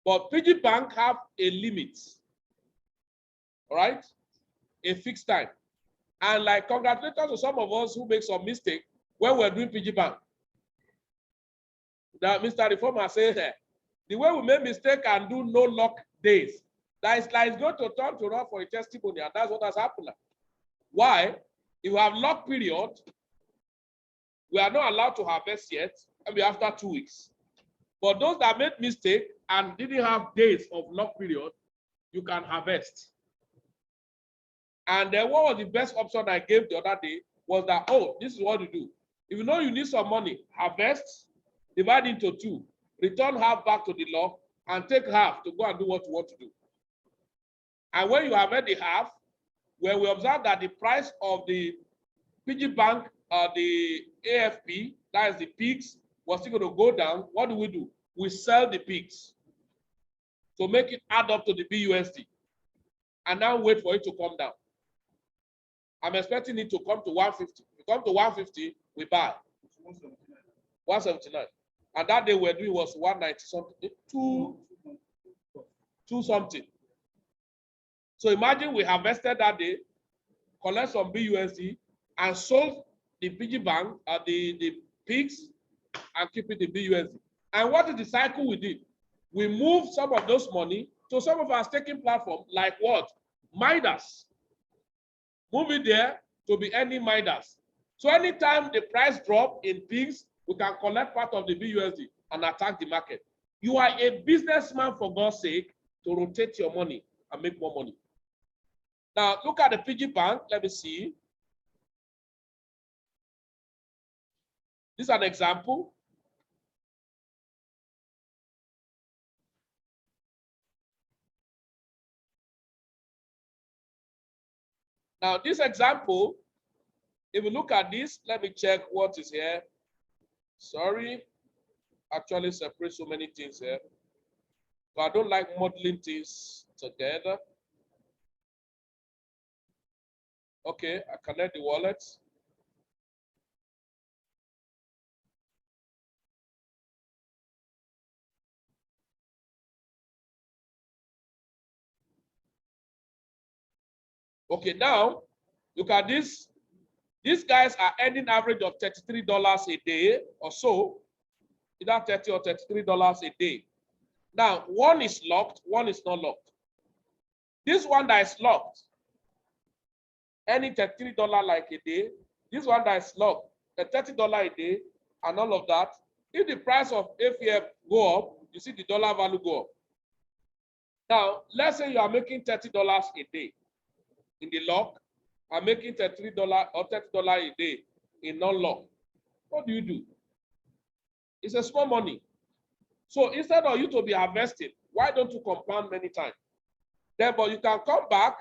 But PIGGY Bank have a limit, all right? A fixed time. And like, congratulations to some of us who make some mistake when we're doing PIGGY Bank. That Mr. Reformer says that the way we make mistake and do no lock days, that is like it's going to turn to run for a testimony, and that's what has happened. Why? If you have lock period, we are not allowed to harvest yet, maybe after 2 weeks. But those that made mistake and didn't have days of lock period, you can harvest. And then what was the best option I gave the other day was that, oh, this is what you do. If you know you need some money, harvest, divide into 2, return half back to the lock, and take half to go and do what you want to do. And when you harvest the half, when we observe that the price of the PIGGY Bank, the AFP, that is the pigs, was still going to go down, what do? We sell the pigs to make it add up to the BUSD, and now wait for it to come down. I'm expecting it to come to 150. If it comes to 150, we buy. 179. And that day we're doing was 190 something, 2 something. So imagine we harvested that day, collect some BUSD, and sold the PIGGY Bank, the pigs, and keep it in BUSD. And what is the cycle we did? We moved some of those money to some of our staking platform, like what? Midas. Move it there to be any Midas. So anytime the price drop in pigs, we can collect part of the BUSD and attack the market. You are a businessman, for God's sake, to rotate your money and make more money. Now, look at the PIGGY Bank. Let me see. This is an example. Now, this example, if you look at this, let me check what is here. Sorry, actually separate so many things here. But I don't like modeling things together. Okay, I connect the wallet. Okay, now look at this. These guys are earning average of $33 a day or so, either $30 or $33 a day. Now, one is locked, one is not locked. This one that is locked, earning $33 like a day. This one that is locked, $30 a day, and all of that. If the price of AFF go up, you see the dollar value go up. Now, let's say you are making $30 a day in the lock, I'm making $33 or $30 a day in non-lock. What do? It's a small money. So instead of you to be harvesting, why don't you compound many times? Then, but you can come back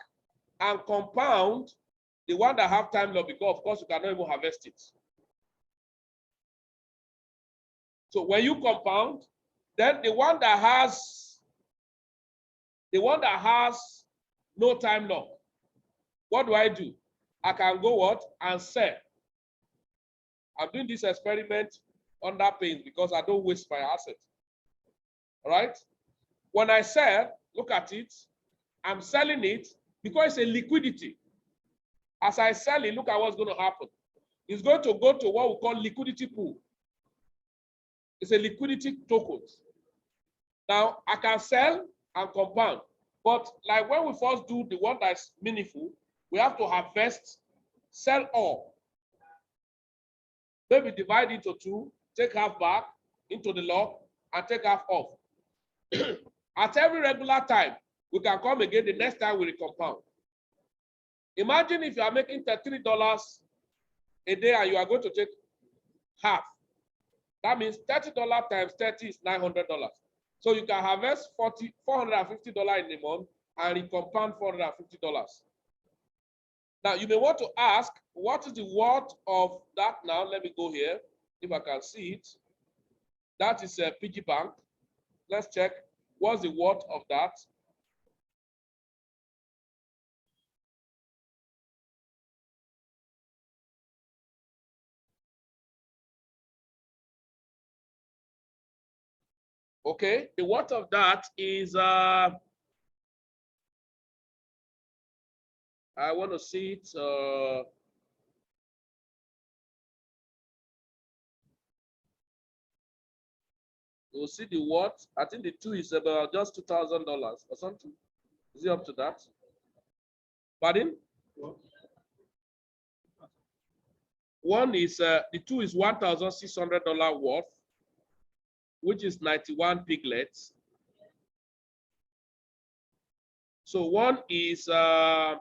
and compound the one that have time lock, because of course you cannot even harvest it. So when you compound, then the one that has no time lock, what do? I can go what? And sell. I'm doing this experiment under pains because I don't waste my assets. All right? When I sell, look at it, I'm selling it because it's a liquidity. As I sell it, look at what's going to happen. It's going to go to what we call liquidity pool. It's a liquidity token. Now, I can sell and compound. But like when we first do the one that's meaningful, we have to harvest, sell all. Maybe divide into 2, take half back into the lock, and take half off. At every regular time, we can come again the next time we recompound. Imagine if you are making $33 a day and you are going to take half. That means $30 times 30 is $900. So you can harvest $450 in a month and recompound $450. Now, you may want to ask, what is the worth of that now? Let me go here, if I can see it. That is a PIGGY Bank. Let's check. What's the worth of that? Okay, the worth of that is I want to see it. We'll see the what. I think the 2 is about just $2,000 or something. Is it up to that? Pardon? One is the 2 is $1,600 worth, which is 91 piglets. So one is no.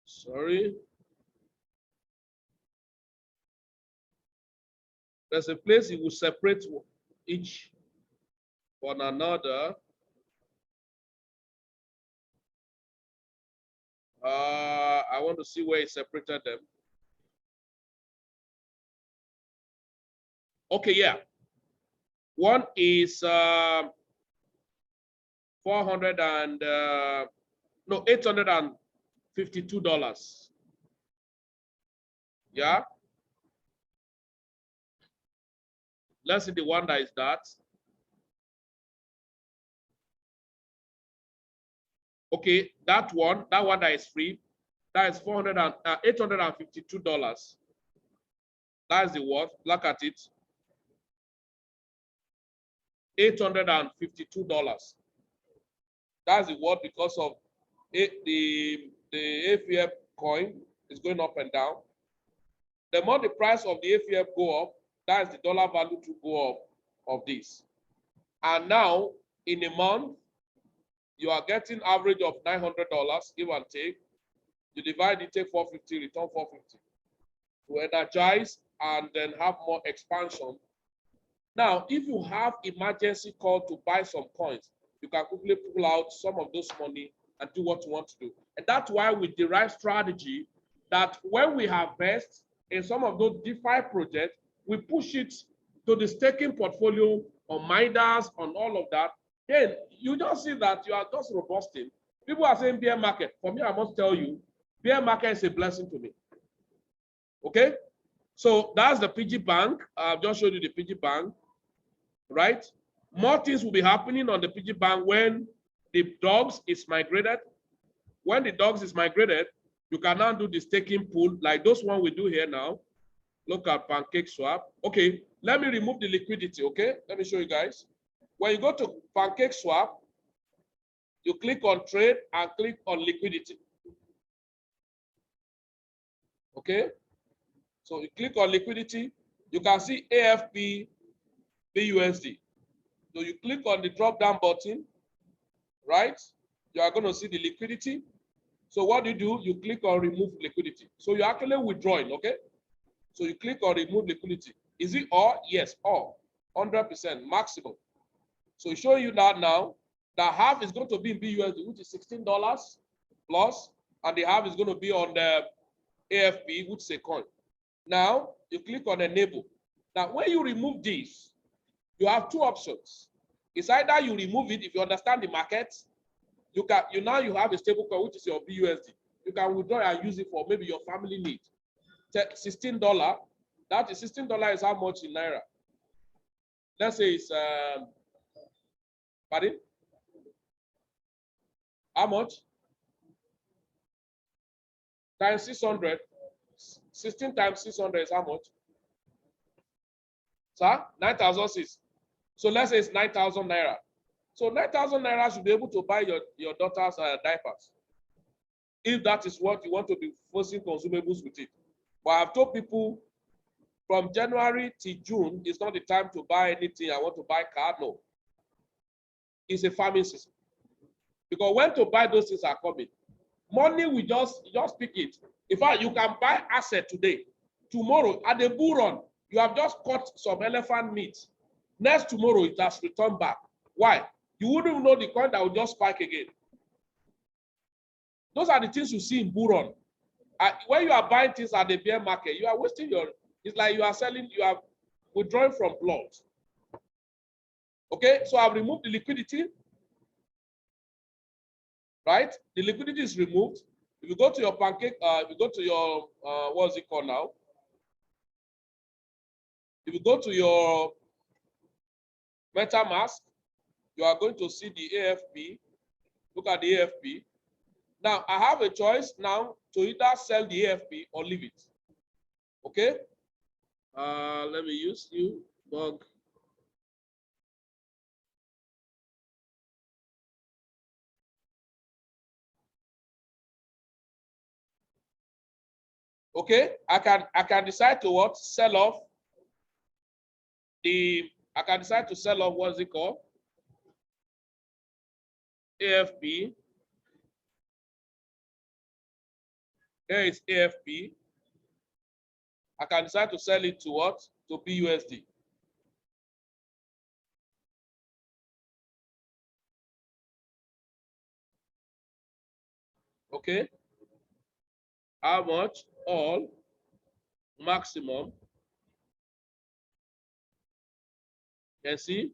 Sorry. There's a place you will separate each one another. I want to see where he separated them. Okay, yeah. One is $852. Yeah. Let's see the one that is that. Okay, that one that is free, that is $852. That is the worth. Look at it. $852. That's the worth because of it, the AFF coin is going up and down. The more the price of the AFF go up, that is the dollar value to go up of this. And now in a month, you are getting average of $900, give and take. You divide it, take 450, return 450 to energize and then have more expansion. Now, if you have emergency call to buy some coins, you can quickly pull out some of those money and do what you want to do. And that's why we derive strategy that when we harvest in some of those DeFi projects, we push it to the staking portfolio on Midas, on all of that. Then you just see that you are just robusting. People are saying bear market. For me, I must tell you, bear market is a blessing to me. Okay? So that's the PG Bank. I've just showed you the PG Bank, right? More things will be happening on the PG Bank when the dogs is migrated. When the dogs is migrated, you can now do the staking pool like those one we do here now. Look at Pancake Swap. Okay, let me remove the liquidity, okay? Let me show you guys. When you go to Pancake Swap, you click on trade and click on liquidity. Okay? So you click on liquidity, you can see AFP, BUSD. So you click on the drop down button, right? You are going to see the liquidity. So what do? You click on remove liquidity. So you're actually withdrawing, okay? So you click on remove liquidity. Is it all? Yes, all. 100% maximum. So showing you that now, the half is going to be in BUSD, which is $16 plus, and the half is going to be on the AFP, which is a coin. Now you click on enable. Now when you remove this, you have two options. It's either you remove it if you understand the market. You have a stable coin, which is your BUSD. You can withdraw and use it for maybe your family need. $16. That is $16 is how much in Naira? Let's say it's pardon? How much? Times 600. 16 times 600 is how much? Sir? 9,006. So let's say it's 9,000 Naira. So 9,000 Naira should be able to buy your daughter's diapers. If that is what you want to be forcing consumables with it. But I've told people from January to June, it's not the time to buy anything. I want to buy car. No. It's a farming season. Because when to buy those things are coming. Money, we just pick it. In fact, you can buy asset today. Tomorrow, at the bull run, you have just caught some elephant meat. Next tomorrow, it has returned back. Why? You wouldn't know the coin that will just spike again. Those are the things you see in bull run. When you are buying things at the bear market, you are wasting your, it's like you are selling, you are withdrawing from blood. Okay, so I've removed the liquidity, right? The liquidity is removed. If you go to your pancake, if you go to your, what's it called now? If you go to your MetaMask, you are going to see the AFP. Look at the AFP. Now, I have a choice now to either sell the AFP or leave it. Okay? Let me use you, Bug. Okay, I can decide to what? Sell off the, I can decide to sell off, what's it called? AFP. Here is AFP. I can decide to sell it to what? To BUSD. Okay. How much? All. Maximum. You can see.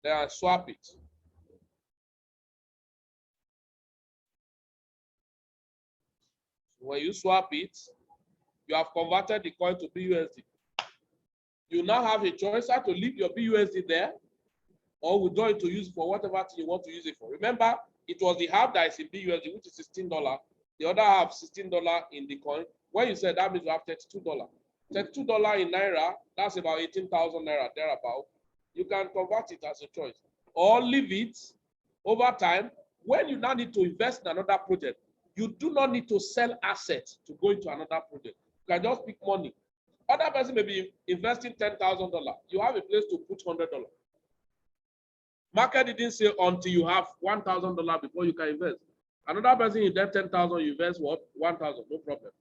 Then I swap it. When you swap it, you have converted the coin to BUSD. You now have a choice how to leave your BUSD there or withdraw it to use for whatever thing you want to use it for. Remember, it was the half that is in BUSD, which is $16. The other half, $16 in the coin. When you said that means you have $32. $32 in Naira, that's about 18,000 Naira, thereabout. You can convert it as a choice. Or leave it over time. When you now need to invest in another project, you do not need to sell assets to go into another project. You can just pick money. Other person may be investing $10,000. You have a place to put $100. Market didn't say until you have $1,000 before you can invest. Another person invest 10,000, you invest what? 1,000, no problem.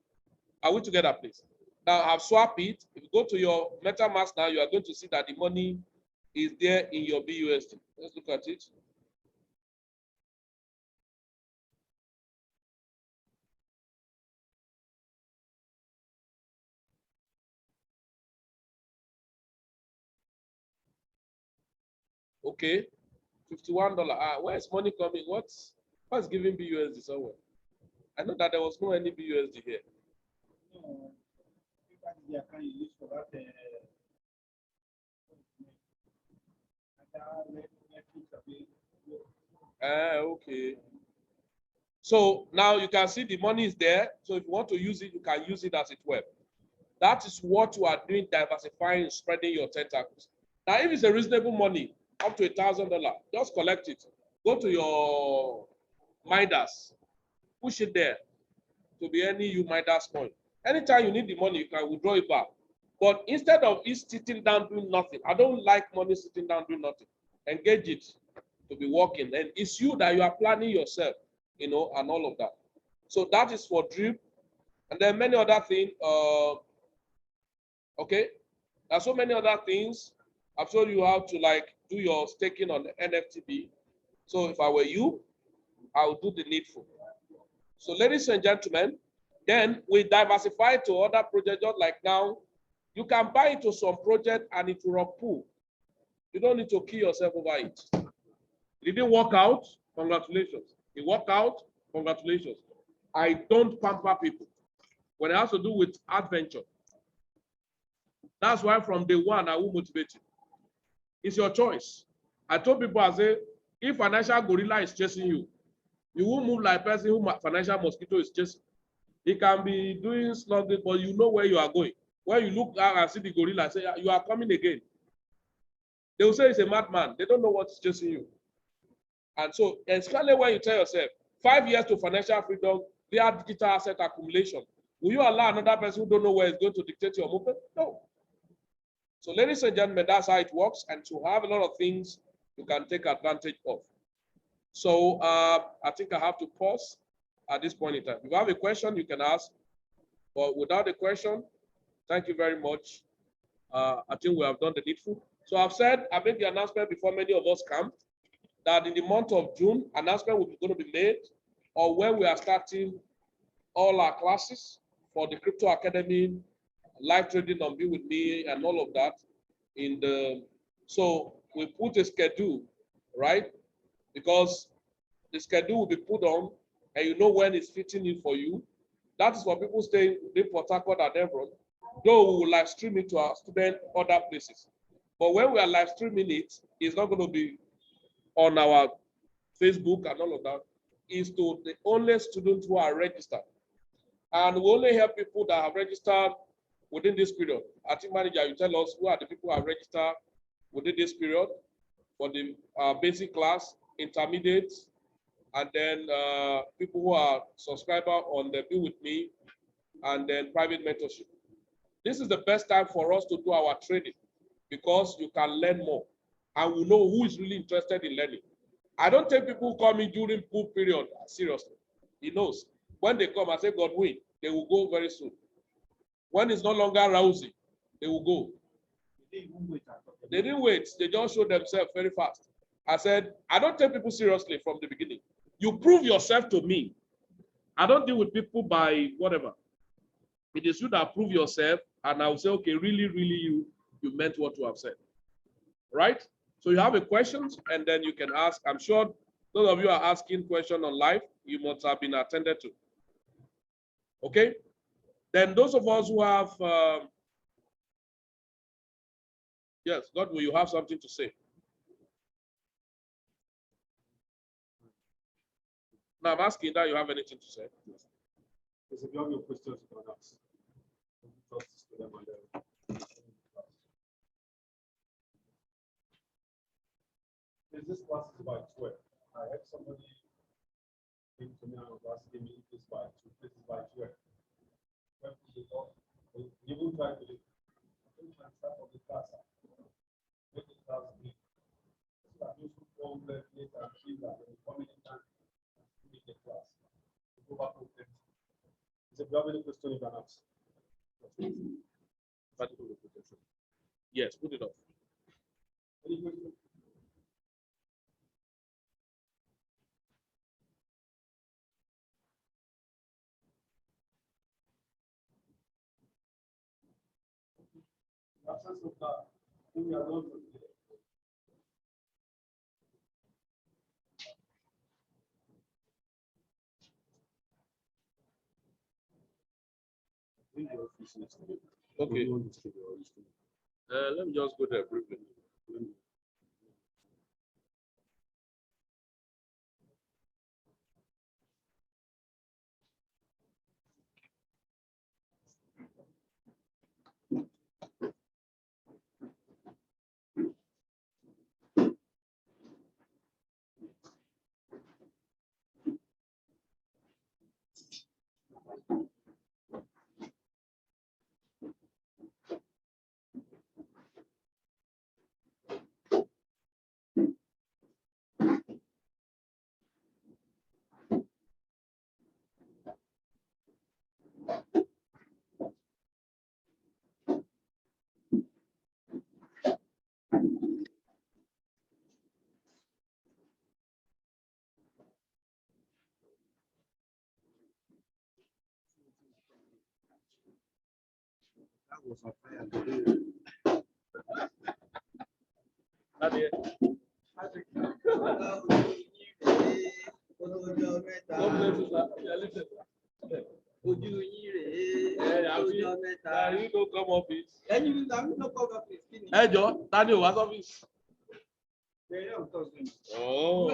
Are we together, please? Now I've swapped it. If you go to your MetaMask now, you are going to see that the money is there in your BUSD. Let's look at it. Okay, $51. Where's money coming? What's giving BUSD somewhere? I know that there was no any BUSD here. No, you can use for that. Okay. So now you can see the money is there. So if you want to use it, you can use it as it were. That is what you are doing, diversifying, spreading your tentacles. Now, if it's a reasonable money, up to $1,000, just collect it. Go to your Midas, push it there to be any Midas coin. Anytime you need the money, you can withdraw it back. But instead of it sitting down doing nothing, I don't like money sitting down doing nothing. Engage it to be working. And it's you that you are planning yourself, you know, and all of that. So that is for drip. And then many other things. Okay, there's so many other things. I've told you how to like do your staking on the NFTB. So if I were you, I would do the needful. So ladies and gentlemen, then we diversify to other projects. Just like now, you can buy into some project and it will pull. You don't need to kill yourself over it. It didn't work out, congratulations. It worked out, congratulations. I don't pamper people when it has to do with adventure. That's why from day one, I will motivate you. It's your choice. I told people, I say, if financial gorilla is chasing you, you won't move like a person who financial mosquito is chasing. He can be doing slugging, but you know where you are going. When you look out and see the gorilla, say, you are coming again. They will say it's a madman. They don't know what's chasing you. And so, especially when you tell yourself, 5 years to financial freedom via digital asset accumulation, will you allow another person who don't know where it's going to dictate your movement? No. So ladies and gentlemen, that's how it works. And to have a lot of things you can take advantage of. So I think I have to pause at this point in time. If you have a question, you can ask. But without a question, thank you very much. I think we have done the needful. So I've said, I made the announcement before many of us come, that in the month of June, announcement will be going to be made or when we are starting all our classes for the Crypto Academy, live trading on Be With Me, and all of that. So we put a schedule, right? Because the schedule will be put on, and you know when it's fitting in for you. That is for people staying in Port Harcourt and Devon, though we will live stream it to our students other places. But when we are live streaming it, it's not going to be on our Facebook and all of that. It's to the only students who are registered. And we only help people that have registered within this period. Our team manager, you tell us who are the people who have registered within this period for the basic class, intermediate, and then people who are subscriber on the Be With Me, and then private mentorship. This is the best time for us to do our training because you can learn more and we know who is really interested in learning. I don't take people who come in during pool period seriously. He knows. When they come, I say, Godwin, they will go very soon. When it's no longer rousing, they will go. They didn't wait. They just showed themselves very fast. I said, I don't take people seriously from the beginning. You prove yourself to me. I don't deal with people by whatever. It is you that prove yourself, and I will say, okay, really, really, you meant what you have said. Right? So you have a questions, and then you can ask. I'm sure those of you are asking questions on live, you must have been attended to. Okay? Then those of us who have, yes, God, will you have something to say? Now I'm asking that you have anything to say. Yes, if you have your questions, you can ask. This class is by 12. I had somebody came to me and was asking me if this by 2, this is by 12. You will try to start of the class. Make the class big. So that those who come later and see that when you come in time, make the class. Go back to them. If you have any question, you can ask. Yes, put it up. Any question? In absence of that, we are not today. Okay. Let me just go there briefly. That was a fair. Ojú yín rèé, ọjọ́ mẹ́ta. You don't come office. Ẹ̀yin ló kọ́ ọ́fíìsì kí ni? Ẹ jọ̀ọ́, ta ni ò wá office? Bẹ̀rẹ̀ ọ̀tọ̀ sí. Oh.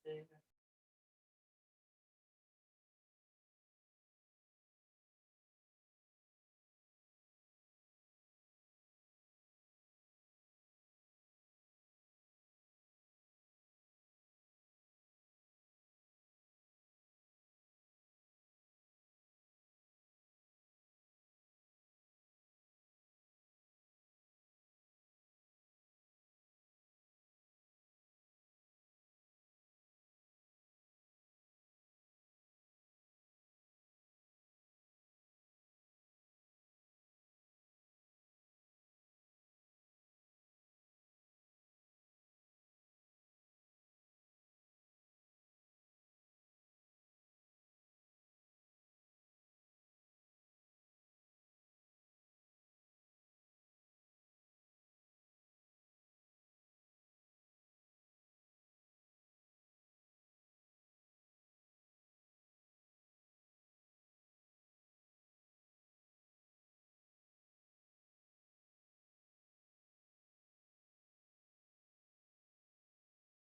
business.